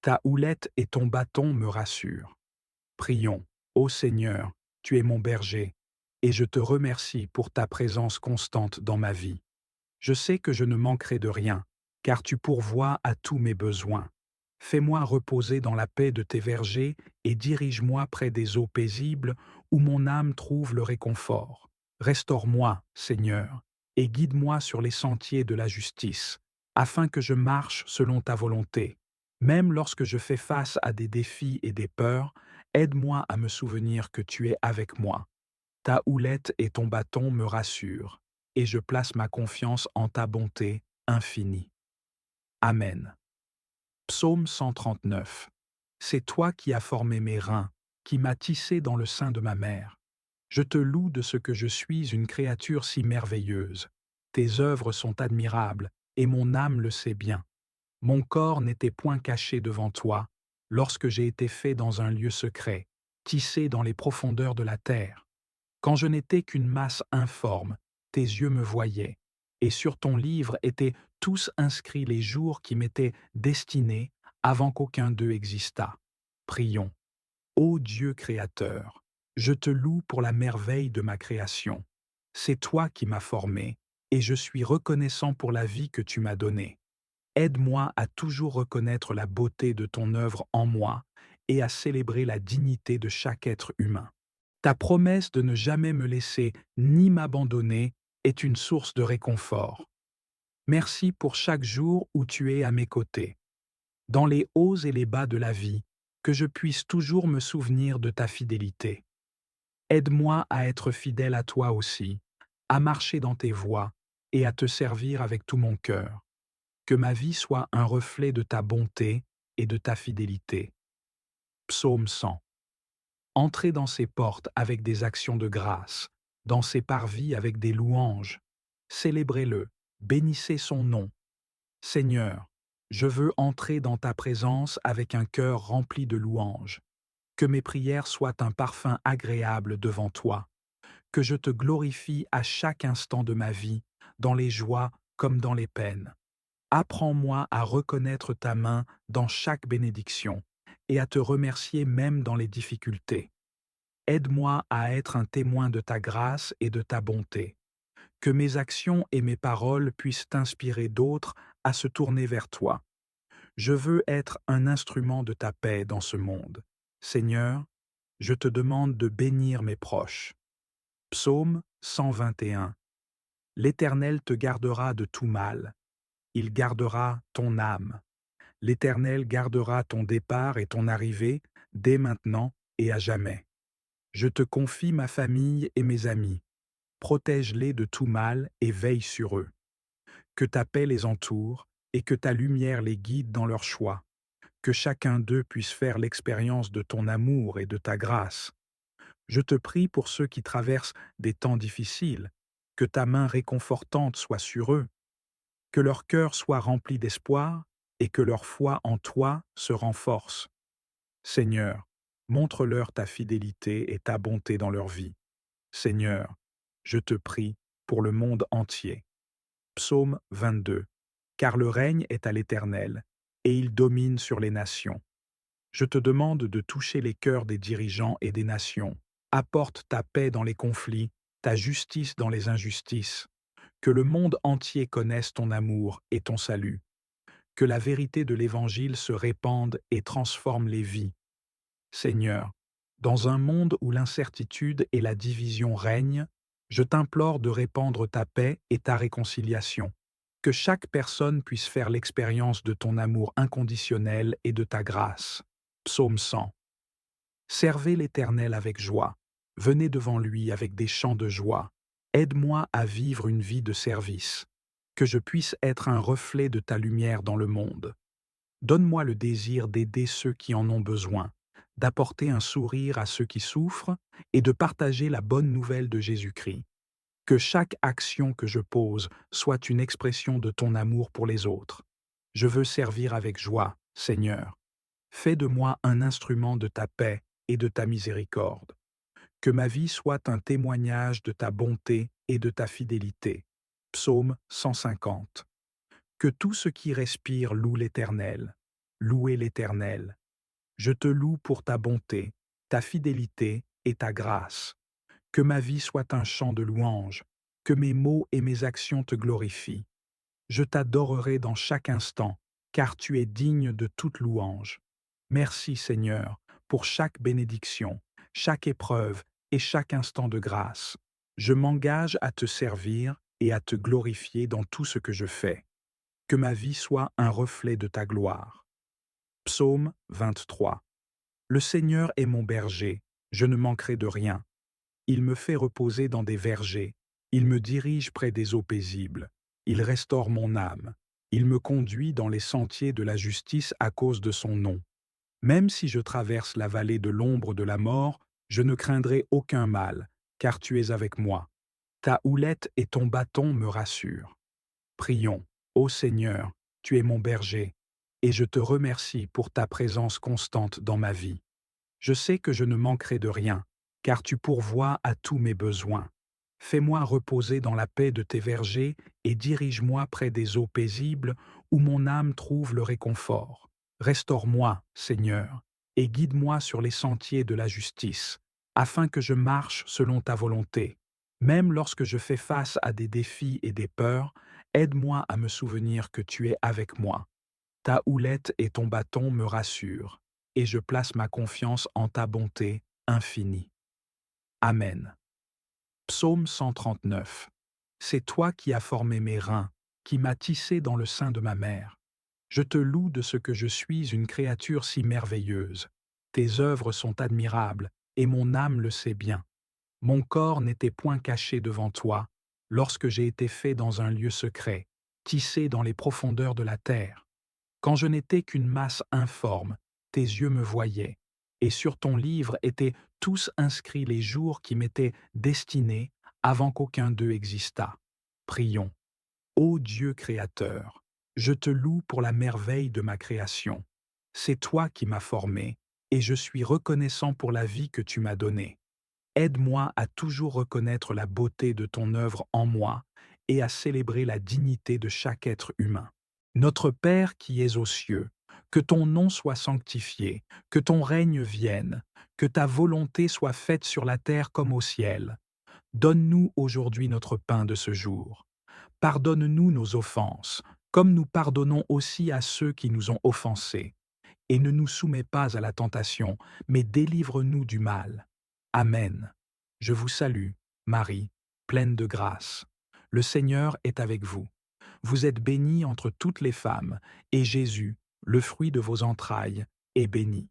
Ta houlette et ton bâton me rassurent. Prions. Ô Seigneur, tu es mon berger, et je te remercie pour ta présence constante dans ma vie. Je sais que je ne manquerai de rien, car tu pourvois à tous mes besoins. Fais-moi reposer dans la paix de tes vergers et dirige-moi près des eaux paisibles où mon âme trouve le réconfort. Restaure-moi, Seigneur, et guide-moi sur les sentiers de la justice, afin que je marche selon ta volonté. Même lorsque je fais face à des défis et des peurs, aide-moi à me souvenir que tu es avec moi. Ta houlette et ton bâton me rassurent, et je place ma confiance en ta bonté infinie. Amen. Psaume 139. C'est toi qui as formé mes reins, qui m'as tissé dans le sein de ma mère. Je te loue de ce que je suis une créature si merveilleuse. Tes œuvres sont admirables, et mon âme le sait bien. Mon corps n'était point caché devant toi, lorsque j'ai été fait dans un lieu secret, tissé dans les profondeurs de la terre. Quand je n'étais qu'une masse informe, tes yeux me voyaient, et sur ton livre étaient tous inscrits les jours qui m'étaient destinés avant qu'aucun d'eux existât. Prions. Ô Dieu créateur, je te loue pour la merveille de ma création. C'est toi qui m'as formé, et je suis reconnaissant pour la vie que tu m'as donnée. Aide-moi à toujours reconnaître la beauté de ton œuvre en moi et à célébrer la dignité de chaque être humain. Ta promesse de ne jamais me laisser ni m'abandonner est une source de réconfort. Merci pour chaque jour où tu es à mes côtés. Dans les hauts et les bas de la vie, que je puisse toujours me souvenir de ta fidélité. Aide-moi à être fidèle à toi aussi, à marcher dans tes voies et à te servir avec tout mon cœur. Que ma vie soit un reflet de ta bonté et de ta fidélité. Psaume 100. Entrez dans ses portes avec des actions de grâce, dans ses parvis avec des louanges. Célébrez-le, bénissez son nom. Seigneur, je veux entrer dans ta présence avec un cœur rempli de louanges. Que mes prières soient un parfum agréable devant toi. Que je te glorifie à chaque instant de ma vie, dans les joies comme dans les peines. Apprends-moi à reconnaître ta main dans chaque bénédiction et à te remercier même dans les difficultés. Aide-moi à être un témoin de ta grâce et de ta bonté. Que mes actions et mes paroles puissent inspirer d'autres à se tourner vers toi. Je veux être un instrument de ta paix dans ce monde. Seigneur, je te demande de bénir mes proches. Psaume 121. L'Éternel te gardera de tout mal. Il gardera ton âme. L'Éternel gardera ton départ et ton arrivée dès maintenant et à jamais. Je te confie ma famille et mes amis. Protège-les de tout mal et veille sur eux. Que ta paix les entoure et que ta lumière les guide dans leurs choix. Que chacun d'eux puisse faire l'expérience de ton amour et de ta grâce. Je te prie pour ceux qui traversent des temps difficiles. Que ta main réconfortante soit sur eux. Que leur cœur soit rempli d'espoir et que leur foi en toi se renforce. Seigneur, montre-leur ta fidélité et ta bonté dans leur vie. Seigneur, je te prie pour le monde entier. Psaume 22. Car le règne est à l'Éternel, et il domine sur les nations. Je te demande de toucher les cœurs des dirigeants et des nations. Apporte ta paix dans les conflits, ta justice dans les injustices. Que le monde entier connaisse ton amour et ton salut. Que la vérité de l'Évangile se répande et transforme les vies. Seigneur, dans un monde où l'incertitude et la division règnent, je t'implore de répandre ta paix et ta réconciliation. Que chaque personne puisse faire l'expérience de ton amour inconditionnel et de ta grâce. Psaume 100. Servez l'Éternel avec joie. Venez devant lui avec des chants de joie. Aide-moi à vivre une vie de service. que je puisse être un reflet de ta lumière dans le monde. Donne-moi le désir d'aider ceux qui en ont besoin, d'apporter un sourire à ceux qui souffrent et de partager la bonne nouvelle de Jésus-Christ. Que chaque action que je pose soit une expression de ton amour pour les autres. Je veux servir avec joie, Seigneur. Fais de moi un instrument de ta paix et de ta miséricorde. Que ma vie soit un témoignage de ta bonté et de ta fidélité. Psaume 150. Que tout ce qui respire loue l'Éternel. Louez l'Éternel. Je te loue pour ta bonté, ta fidélité et ta grâce. Que ma vie soit un chant de louange, que mes mots et mes actions te glorifient. Je t'adorerai dans chaque instant, car tu es digne de toute louange. Merci Seigneur, pour chaque bénédiction, chaque épreuve et chaque instant de grâce. Je m'engage à te servir et à te glorifier dans tout ce que je fais. Que ma vie soit un reflet de ta gloire. Psaume 23. Le Seigneur est mon berger, je ne manquerai de rien. Il me fait reposer dans des vergers, il me dirige près des eaux paisibles, il restaure mon âme, il me conduit dans les sentiers de la justice à cause de son nom. Même si je traverse la vallée de l'ombre de la mort, je ne craindrai aucun mal, car tu es avec moi. Ta houlette et ton bâton me rassurent. Prions, ô Seigneur, tu es mon berger, et je te remercie pour ta présence constante dans ma vie. Je sais que je ne manquerai de rien, car tu pourvois à tous mes besoins. Fais-moi reposer dans la paix de tes vergers et dirige-moi près des eaux paisibles où mon âme trouve le réconfort. Restaure-moi, Seigneur, et guide-moi sur les sentiers de la justice, afin que je marche selon ta volonté. Même lorsque je fais face à des défis et des peurs, aide-moi à me souvenir que tu es avec moi. Ta houlette et ton bâton me rassurent, et je place ma confiance en ta bonté infinie. Amen. Psaume 139. C'est toi qui as formé mes reins, qui m'as tissé dans le sein de ma mère. Je te loue de ce que je suis une créature si merveilleuse. Tes œuvres sont admirables, et mon âme le sait bien. Mon corps n'était point caché devant toi, lorsque j'ai été fait dans un lieu secret, tissé dans les profondeurs de la terre. Quand je n'étais qu'une masse informe, tes yeux me voyaient, et sur ton livre étaient tous inscrits les jours qui m'étaient destinés avant qu'aucun d'eux existât. Prions. Ô Dieu créateur, je te loue pour la merveille de ma création. C'est toi qui m'as formé, et je suis reconnaissant pour la vie que tu m'as donnée. Aide-moi à toujours reconnaître la beauté de ton œuvre en moi et à célébrer la dignité de chaque être humain. Notre Père qui es aux cieux, que ton nom soit sanctifié, que ton règne vienne, que ta volonté soit faite sur la terre comme au ciel. Donne-nous aujourd'hui notre pain de ce jour. Pardonne-nous nos offenses, comme nous pardonnons aussi à ceux qui nous ont offensés. Et ne nous soumets pas à la tentation, mais délivre-nous du mal. Amen. Je vous salue, Marie, pleine de grâce. Le Seigneur est avec vous. Vous êtes bénie entre toutes les femmes, et Jésus, le fruit de vos entrailles, est béni.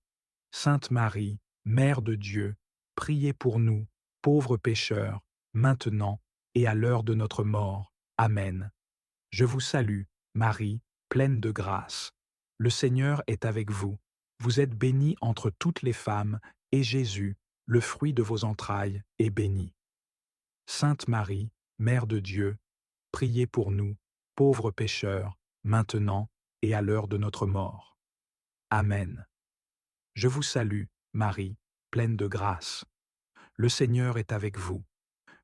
Sainte Marie, Mère de Dieu, priez pour nous, pauvres pécheurs, maintenant et à l'heure de notre mort. Amen. Je vous salue, Marie, pleine de grâce. Le Seigneur est avec vous. Vous êtes bénie entre toutes les femmes, et Jésus, le fruit de vos entrailles, est béni. Sainte Marie, Mère de Dieu, priez pour nous, pauvres pécheurs, maintenant et à l'heure de notre mort. Amen. Je vous salue, Marie, pleine de grâce. Le Seigneur est avec vous.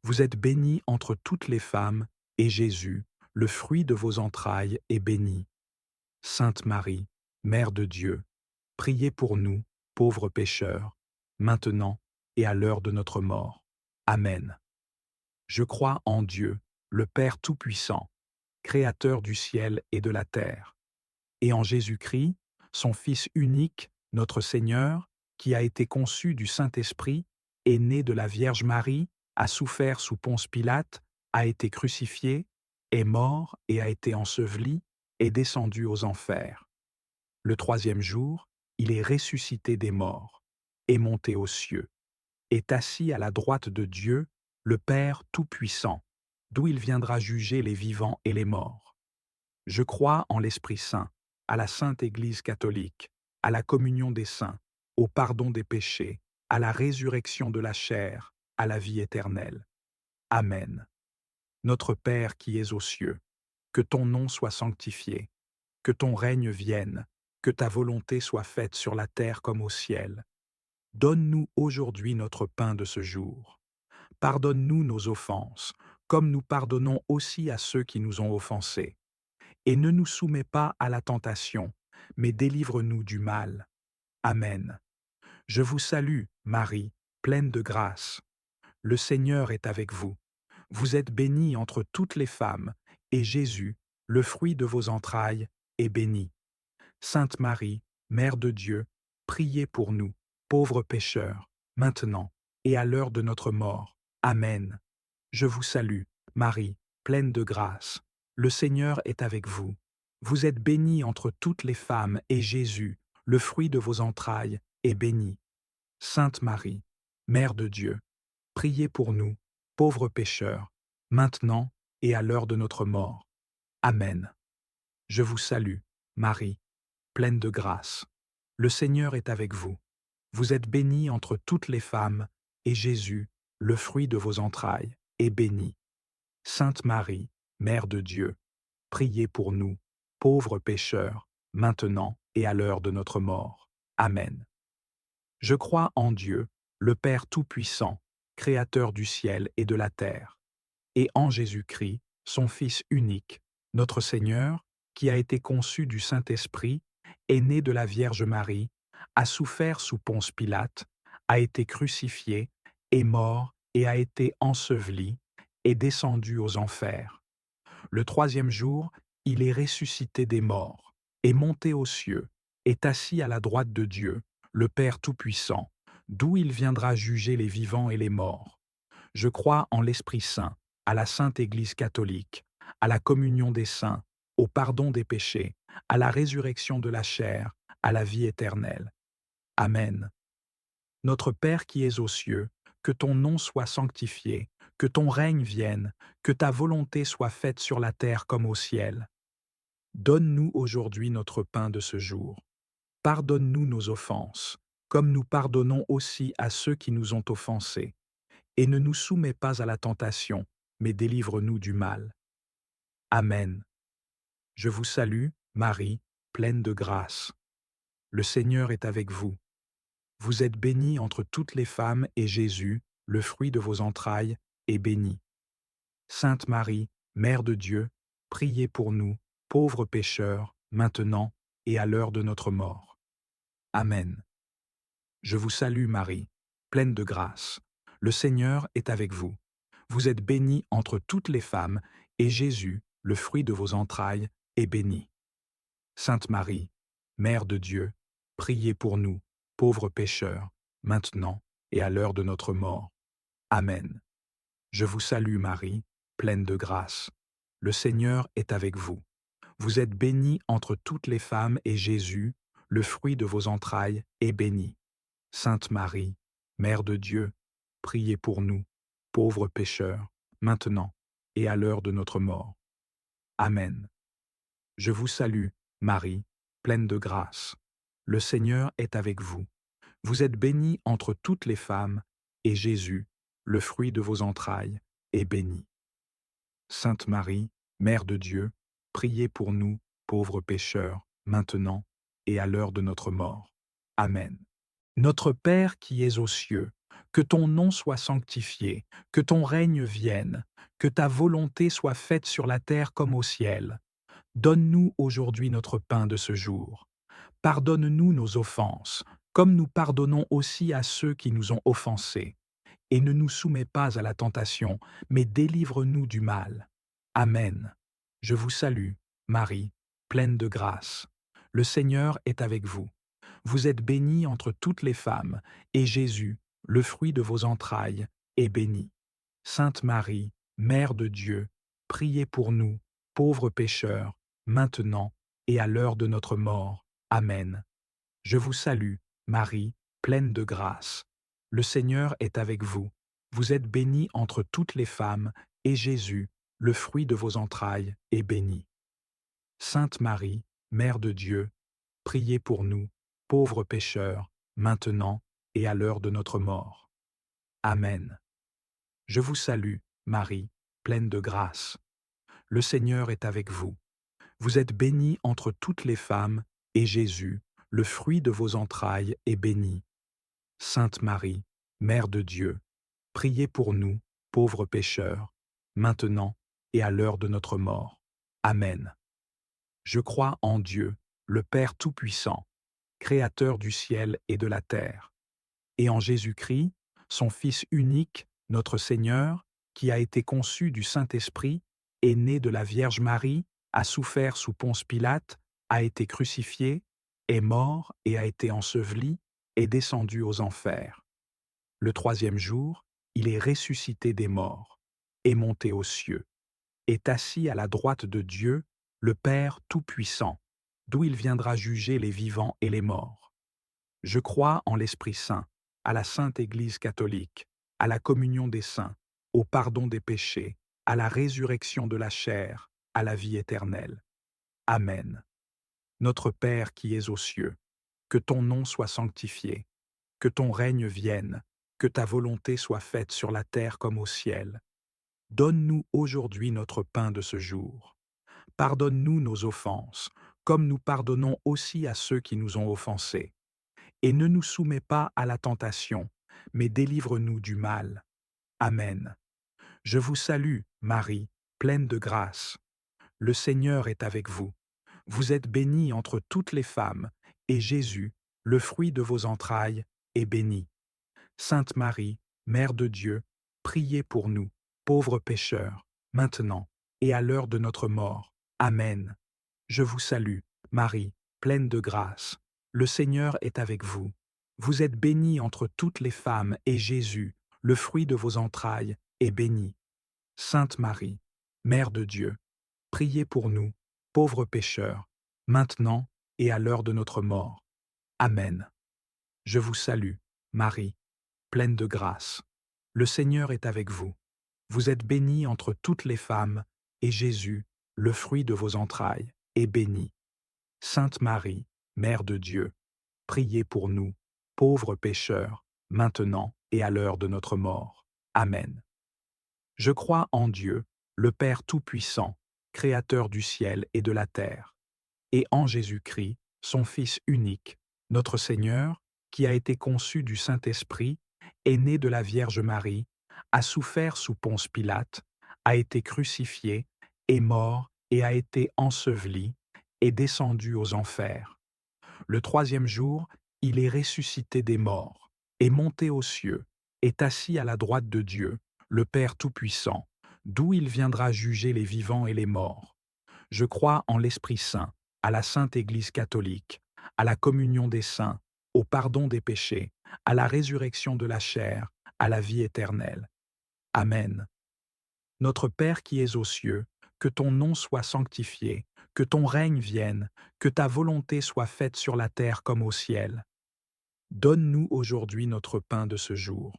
Vous êtes bénie entre toutes les femmes, et Jésus, le fruit de vos entrailles, est béni. Sainte Marie, Mère de Dieu, priez pour nous, pauvres pécheurs, maintenant et à l'heure de notre mort. Amen. Je crois en Dieu, le Père Tout-Puissant, Créateur du ciel et de la terre, et en Jésus-Christ, son Fils unique, notre Seigneur, qui a été conçu du Saint-Esprit, est né de la Vierge Marie, a souffert sous Ponce Pilate, a été crucifié, est mort et a été enseveli, est descendu aux enfers. Le troisième jour, il est ressuscité des morts, est monté aux cieux, est assis à la droite de Dieu, le Père Tout-Puissant, d'où il viendra juger les vivants et les morts. Je crois en l'Esprit Saint, à la Sainte Église catholique, à la communion des saints, au pardon des péchés, à la résurrection de la chair, à la vie éternelle. Amen. Notre Père qui es aux cieux, que ton nom soit sanctifié, que ton règne vienne, que ta volonté soit faite sur la terre comme au ciel. Donne-nous aujourd'hui notre pain de ce jour. Pardonne-nous nos offenses, comme nous pardonnons aussi à ceux qui nous ont offensés. Et ne nous soumets pas à la tentation, mais délivre-nous du mal. Amen. Je vous salue, Marie, pleine de grâce. Le Seigneur est avec vous. Vous êtes bénie entre toutes les femmes, et Jésus, le fruit de vos entrailles, est béni. Sainte Marie, Mère de Dieu, priez pour nous, pauvres pécheurs, maintenant et à l'heure de notre mort. Amen. Je vous salue, Marie, pleine de grâce. Le Seigneur est avec vous. Vous êtes bénie entre toutes les femmes, et Jésus, le fruit de vos entrailles, est béni. Sainte Marie, Mère de Dieu, priez pour nous, pauvres pécheurs, maintenant et à l'heure de notre mort. Amen. Je vous salue, Marie, pleine de grâce. Le Seigneur est avec vous. Vous êtes bénie entre toutes les femmes, et Jésus, le fruit de vos entrailles, est béni. Sainte Marie, Mère de Dieu, priez pour nous, pauvres pécheurs, maintenant et à l'heure de notre mort. Amen. Je crois en Dieu, le Père Tout-Puissant, Créateur du ciel et de la terre, et en Jésus-Christ, son Fils unique, notre Seigneur, qui a été conçu du Saint-Esprit, est né de la Vierge Marie, a souffert sous Ponce Pilate, a été crucifié, est mort et a été enseveli, est descendu aux enfers. Le troisième jour, il est ressuscité des morts, est monté aux cieux, est assis à la droite de Dieu, le Père Tout-Puissant, d'où il viendra juger les vivants et les morts. Je crois en l'Esprit Saint, à la Sainte Église catholique, à la communion des saints, au pardon des péchés, à la résurrection de la chair, à la vie éternelle. Amen. Notre Père qui es aux cieux, que ton nom soit sanctifié, que ton règne vienne, que ta volonté soit faite sur la terre comme au ciel. Donne-nous aujourd'hui notre pain de ce jour. Pardonne-nous nos offenses, comme nous pardonnons aussi à ceux qui nous ont offensés. Et ne nous soumets pas à la tentation, mais délivre-nous du mal. Amen. Je vous salue, Marie, pleine de grâce. Le Seigneur est avec vous. Vous êtes bénie entre toutes les femmes, et Jésus, le fruit de vos entrailles, est béni. Sainte Marie, Mère de Dieu, priez pour nous, pauvres pécheurs, maintenant et à l'heure de notre mort. Amen. Je vous salue, Marie, pleine de grâce. Le Seigneur est avec vous. Vous êtes bénie entre toutes les femmes, et Jésus, le fruit de vos entrailles, est béni. Sainte Marie, Mère de Dieu, priez pour nous, pauvres pécheurs, maintenant et à l'heure de notre mort. Amen. Je vous salue, Marie, pleine de grâce. Le Seigneur est avec vous. Vous êtes bénie entre toutes les femmes, et Jésus, le fruit de vos entrailles, est béni. Sainte Marie, Mère de Dieu, priez pour nous, pauvres pécheurs, maintenant et à l'heure de notre mort. Amen. Je vous salue, Marie, pleine de grâce. Le Seigneur est avec vous. Vous êtes bénie entre toutes les femmes, et Jésus, le fruit de vos entrailles, est béni. Sainte Marie, Mère de Dieu, priez pour nous, pauvres pécheurs, maintenant et à l'heure de notre mort. Amen. Notre Père qui es aux cieux, que ton nom soit sanctifié, que ton règne vienne, que ta volonté soit faite sur la terre comme au ciel. Donne-nous aujourd'hui notre pain de ce jour. Pardonne-nous nos offenses, comme nous pardonnons aussi à ceux qui nous ont offensés. Et ne nous soumets pas à la tentation, mais délivre-nous du mal. Amen. Je vous salue, Marie, pleine de grâce. Le Seigneur est avec vous. Vous êtes bénie entre toutes les femmes, et Jésus, le fruit de vos entrailles, est béni. Sainte Marie, Mère de Dieu, priez pour nous, pauvres pécheurs, maintenant et à l'heure de notre mort. Amen. Je vous salue, Marie, pleine de grâce. Le Seigneur est avec vous. Vous êtes bénie entre toutes les femmes, et Jésus, le fruit de vos entrailles, est béni. Sainte Marie, Mère de Dieu, priez pour nous, pauvres pécheurs, maintenant et à l'heure de notre mort. Amen. Je vous salue, Marie, pleine de grâce. Le Seigneur est avec vous. Vous êtes bénie entre toutes les femmes, et Jésus, le fruit de vos entrailles, est béni. Sainte Marie, Mère de Dieu, priez pour nous, pauvres pécheurs, maintenant et à l'heure de notre mort. Amen. Je crois en Dieu, le Père Tout-Puissant, Créateur du ciel et de la terre, et en Jésus-Christ, son Fils unique, notre Seigneur, qui a été conçu du Saint-Esprit, est né de la Vierge Marie, a souffert sous Ponce Pilate, a été crucifié, est mort et a été enseveli, est descendu aux enfers. Le troisième jour, il est ressuscité des morts, est monté aux cieux, est assis à la droite de Dieu, le Père Tout-Puissant, d'où il viendra juger les vivants et les morts. Je crois en l'Esprit Saint, à la Sainte Église catholique, à la communion des saints, au pardon des péchés, à la résurrection de la chair, à la vie éternelle. Amen. Notre Père qui es aux cieux, que ton nom soit sanctifié, que ton règne vienne, que ta volonté soit faite sur la terre comme au ciel. Donne-nous aujourd'hui notre pain de ce jour. Pardonne-nous nos offenses, comme nous pardonnons aussi à ceux qui nous ont offensés. Et ne nous soumets pas à la tentation, mais délivre-nous du mal. Amen. Je vous salue, Marie, pleine de grâce. Le Seigneur est avec vous. Vous êtes bénie entre toutes les femmes, et Jésus, le fruit de vos entrailles, est béni. Sainte Marie, Mère de Dieu, priez pour nous, pauvres pécheurs, maintenant et à l'heure de notre mort. Amen. Je vous salue, Marie, pleine de grâce. Le Seigneur est avec vous. Vous êtes bénie entre toutes les femmes, et Jésus, le fruit de vos entrailles, est béni. Sainte Marie, Mère de Dieu, priez pour nous, pauvres pécheurs, maintenant et à l'heure de notre mort. Amen. Je vous salue, Marie, pleine de grâce. Le Seigneur est avec vous. Vous êtes bénie entre toutes les femmes, et Jésus, le fruit de vos entrailles, est béni. Sainte Marie, Mère de Dieu, priez pour nous, pauvres pécheurs, maintenant et à l'heure de notre mort. Amen. Je crois en Dieu, le Père Tout-Puissant, Créateur du ciel et de la terre, et en Jésus-Christ, son Fils unique, notre Seigneur, qui a été conçu du Saint-Esprit, est né de la Vierge Marie, a souffert sous Ponce Pilate, a été crucifié, est mort et a été enseveli, est descendu aux enfers. Le troisième jour, il est ressuscité des morts, est monté aux cieux, est assis à la droite de Dieu, le Père Tout-Puissant, d'où il viendra juger les vivants et les morts. Je crois en l'Esprit Saint, à la Sainte Église catholique, à la communion des saints, au pardon des péchés, à la résurrection de la chair, à la vie éternelle. Amen. Notre Père qui es aux cieux, que ton nom soit sanctifié, que ton règne vienne, que ta volonté soit faite sur la terre comme au ciel. Donne-nous aujourd'hui notre pain de ce jour.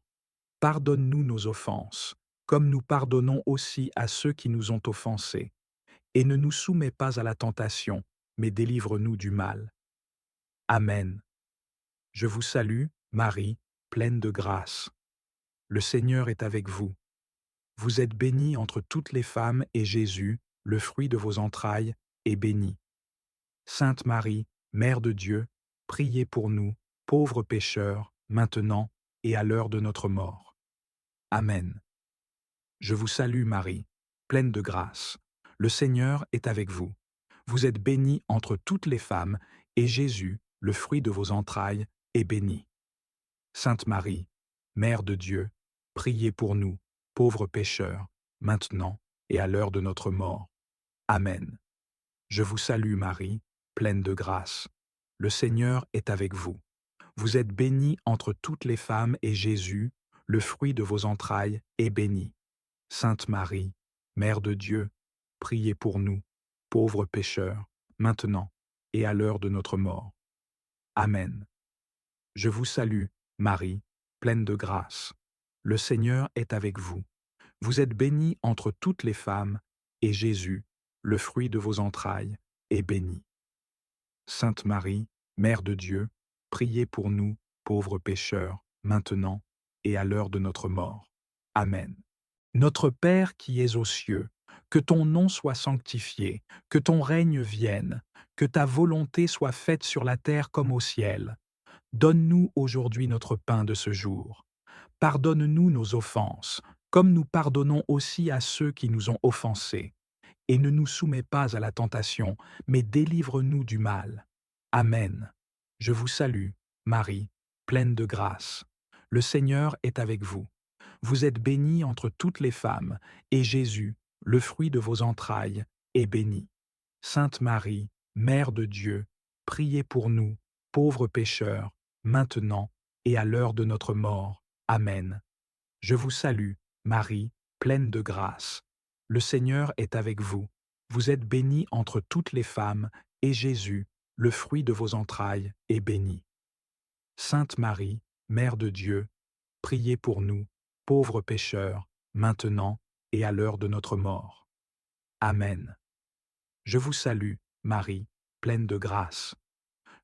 Pardonne-nous nos offenses, comme nous pardonnons aussi à ceux qui nous ont offensés. Et ne nous soumets pas à la tentation, mais délivre-nous du mal. Amen. Je vous salue, Marie, pleine de grâce. Le Seigneur est avec vous. Vous êtes bénie entre toutes les femmes, et Jésus, le fruit de vos entrailles, est béni. Sainte Marie, Mère de Dieu, priez pour nous, pauvres pécheurs, maintenant et à l'heure de notre mort. Amen. Je vous salue, Marie, pleine de grâce. Le Seigneur est avec vous. Vous êtes bénie entre toutes les femmes, et Jésus, le fruit de vos entrailles, est béni. Sainte Marie, Mère de Dieu, priez pour nous, pauvres pécheurs, maintenant et à l'heure de notre mort. Amen. Je vous salue, Marie, pleine de grâce. Le Seigneur est avec vous. Vous êtes bénie entre toutes les femmes, et Jésus, le fruit de vos entrailles, est béni. Sainte Marie, Mère de Dieu, priez pour nous, pauvres pécheurs, maintenant et à l'heure de notre mort. Amen. Je vous salue, Marie, pleine de grâce. Le Seigneur est avec vous. Vous êtes bénie entre toutes les femmes, et Jésus, le fruit de vos entrailles, est bénie. Sainte Marie, Mère de Dieu, priez pour nous, pauvres pécheurs, maintenant et à l'heure de notre mort. Amen. Notre Père qui es aux cieux, que ton nom soit sanctifié, que ton règne vienne, que ta volonté soit faite sur la terre comme au ciel. Donne-nous aujourd'hui notre pain de ce jour. Pardonne-nous nos offenses, comme nous pardonnons aussi à ceux qui nous ont offensés. Et ne nous soumets pas à la tentation, mais délivre-nous du mal. Amen. Je vous salue, Marie, pleine de grâce. Le Seigneur est avec vous. Vous êtes bénie entre toutes les femmes, et Jésus, le fruit de vos entrailles, est béni. Sainte Marie, Mère de Dieu, priez pour nous, pauvres pécheurs, maintenant et à l'heure de notre mort. Amen. Je vous salue, Marie, pleine de grâce. Le Seigneur est avec vous. Vous êtes bénie entre toutes les femmes, et Jésus, le fruit de vos entrailles, est béni. Sainte Marie, Mère de Dieu, priez pour nous, pauvres pécheurs, maintenant et à l'heure de notre mort. Amen. Je vous salue, Marie, pleine de grâce.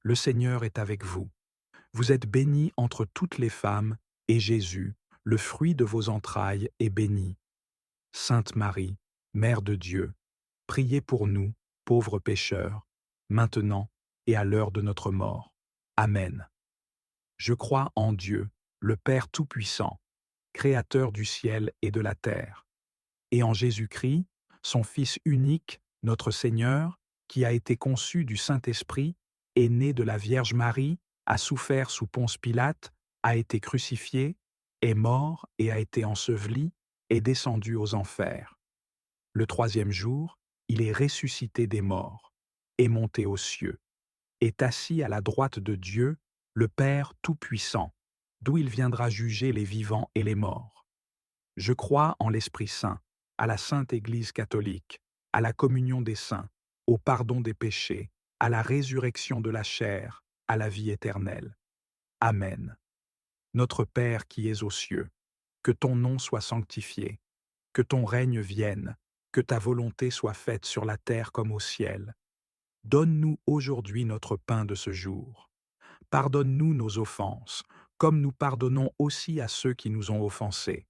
Le Seigneur est avec vous. Vous êtes bénie entre toutes les femmes, et Jésus, le fruit de vos entrailles, est béni. Sainte Marie, Mère de Dieu, priez pour nous, pauvres pécheurs, maintenant et à l'heure de notre mort. Amen. Je crois en Dieu, le Père Tout-Puissant, Créateur du ciel et de la terre, et en Jésus-Christ, son Fils unique, notre Seigneur, qui a été conçu du Saint-Esprit, est né de la Vierge Marie, a souffert sous Ponce Pilate, a été crucifié, est mort et a été enseveli, est descendu aux enfers. Le troisième jour, il est ressuscité des morts, est monté aux cieux, est assis à la droite de Dieu, le Père Tout-Puissant, d'où il viendra juger les vivants et les morts. Je crois en l'Esprit Saint, à la Sainte Église catholique, à la communion des saints, au pardon des péchés, à la résurrection de la chair, à la vie éternelle. Amen. Notre Père qui es aux cieux, que ton nom soit sanctifié, que ton règne vienne, que ta volonté soit faite sur la terre comme au ciel. Donne-nous aujourd'hui notre pain de ce jour. Pardonne-nous nos offenses, comme nous pardonnons aussi à ceux qui nous ont offensés.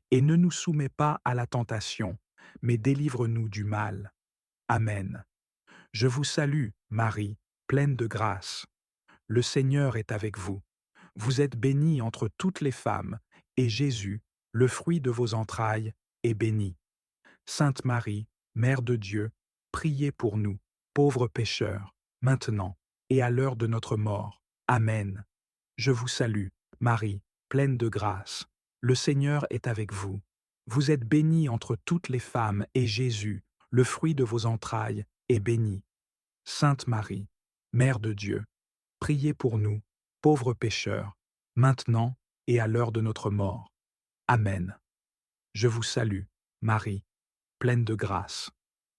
Et ne nous soumets pas à la tentation, mais délivre-nous du mal. Amen. Je vous salue, Marie, pleine de grâce. Le Seigneur est avec vous. Vous êtes bénie entre toutes les femmes, et Jésus, le fruit de vos entrailles, est béni. Sainte Marie, Mère de Dieu, priez pour nous, pauvres pécheurs, maintenant et à l'heure de notre mort. Amen. Je vous salue, Marie, pleine de grâce. Le Seigneur est avec vous. Vous êtes bénie entre toutes les femmes, et Jésus, le fruit de vos entrailles, est béni. Sainte Marie, Mère de Dieu, priez pour nous, pauvres pécheurs, maintenant et à l'heure de notre mort. Amen. Je vous salue, Marie, pleine de grâce.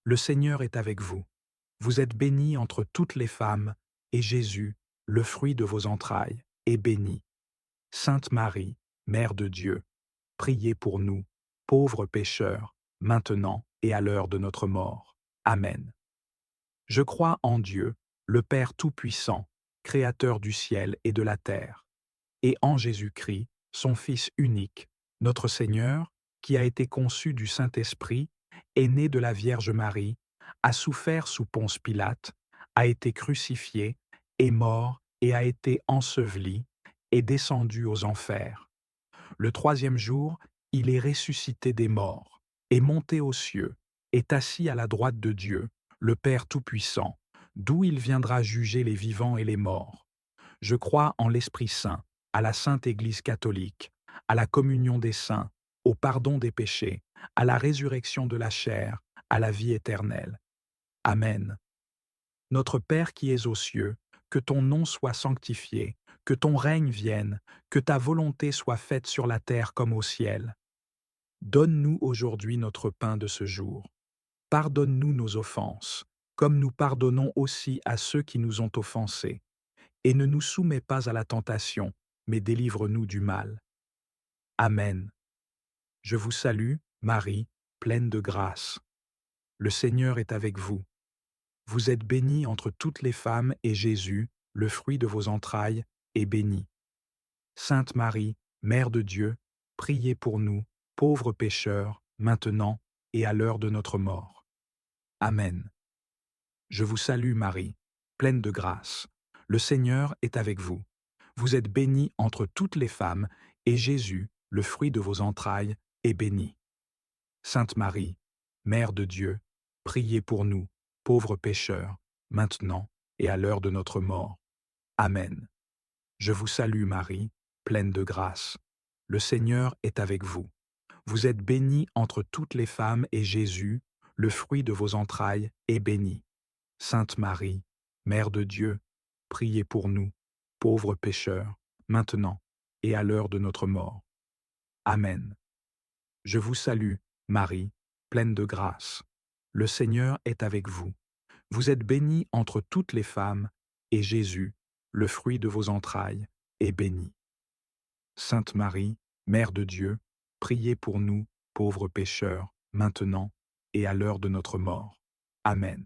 Le Seigneur est avec vous. Vous êtes bénie entre toutes les femmes, et Jésus, le fruit de vos entrailles, est béni. Sainte Marie, Mère de Dieu, priez pour nous, pauvres pécheurs, maintenant et à l'heure de notre mort. Amen. Je crois en Dieu, le Père Tout-Puissant, Créateur du ciel et de la terre, et en Jésus-Christ, son Fils unique, notre Seigneur, qui a été conçu du Saint-Esprit, est né de la Vierge Marie, a souffert sous Ponce Pilate, a été crucifié, est mort et a été enseveli, est descendu aux enfers. Le troisième jour, il est ressuscité des morts, est monté aux cieux, est assis à la droite de Dieu, le Père Tout-Puissant, d'où il viendra juger les vivants et les morts. Je crois en l'Esprit Saint, à la Sainte Église catholique, à la communion des saints, au pardon des péchés, à la résurrection de la chair, à la vie éternelle. Amen. Notre Père qui es aux cieux, que ton nom soit sanctifié, que ton règne vienne, que ta volonté soit faite sur la terre comme au ciel. Donne-nous aujourd'hui notre pain de ce jour. Pardonne-nous nos offenses, comme nous pardonnons aussi à ceux qui nous ont offensés. Et ne nous soumets pas à la tentation, mais délivre-nous du mal. Amen. Je vous salue, Marie, pleine de grâce. Le Seigneur est avec vous. Vous êtes bénie entre toutes les femmes, et Jésus, le fruit de vos entrailles, est béni. Sainte Marie, Mère de Dieu, priez pour nous, pauvres pécheurs, maintenant et à l'heure de notre mort. Amen. Je vous salue Marie, pleine de grâce. Le Seigneur est avec vous. Vous êtes bénie entre toutes les femmes, et Jésus, le fruit de vos entrailles, est béni. Sainte Marie, Mère de Dieu, priez pour nous, pauvres pécheurs, maintenant et à l'heure de notre mort. Amen. Je vous salue Marie, pleine de grâce. Le Seigneur est avec vous. Vous êtes bénie entre toutes les femmes, et Jésus, le fruit de vos entrailles, est béni. Sainte Marie, Mère de Dieu, priez pour nous, pauvres pécheurs, maintenant et à l'heure de notre mort. Amen. Je vous salue, Marie, pleine de grâce. Le Seigneur est avec vous. Vous êtes bénie entre toutes les femmes, et Jésus, le fruit de vos entrailles, est béni. Sainte Marie, Mère de Dieu, priez pour nous, pauvres pécheurs, maintenant et à l'heure de notre mort. Amen.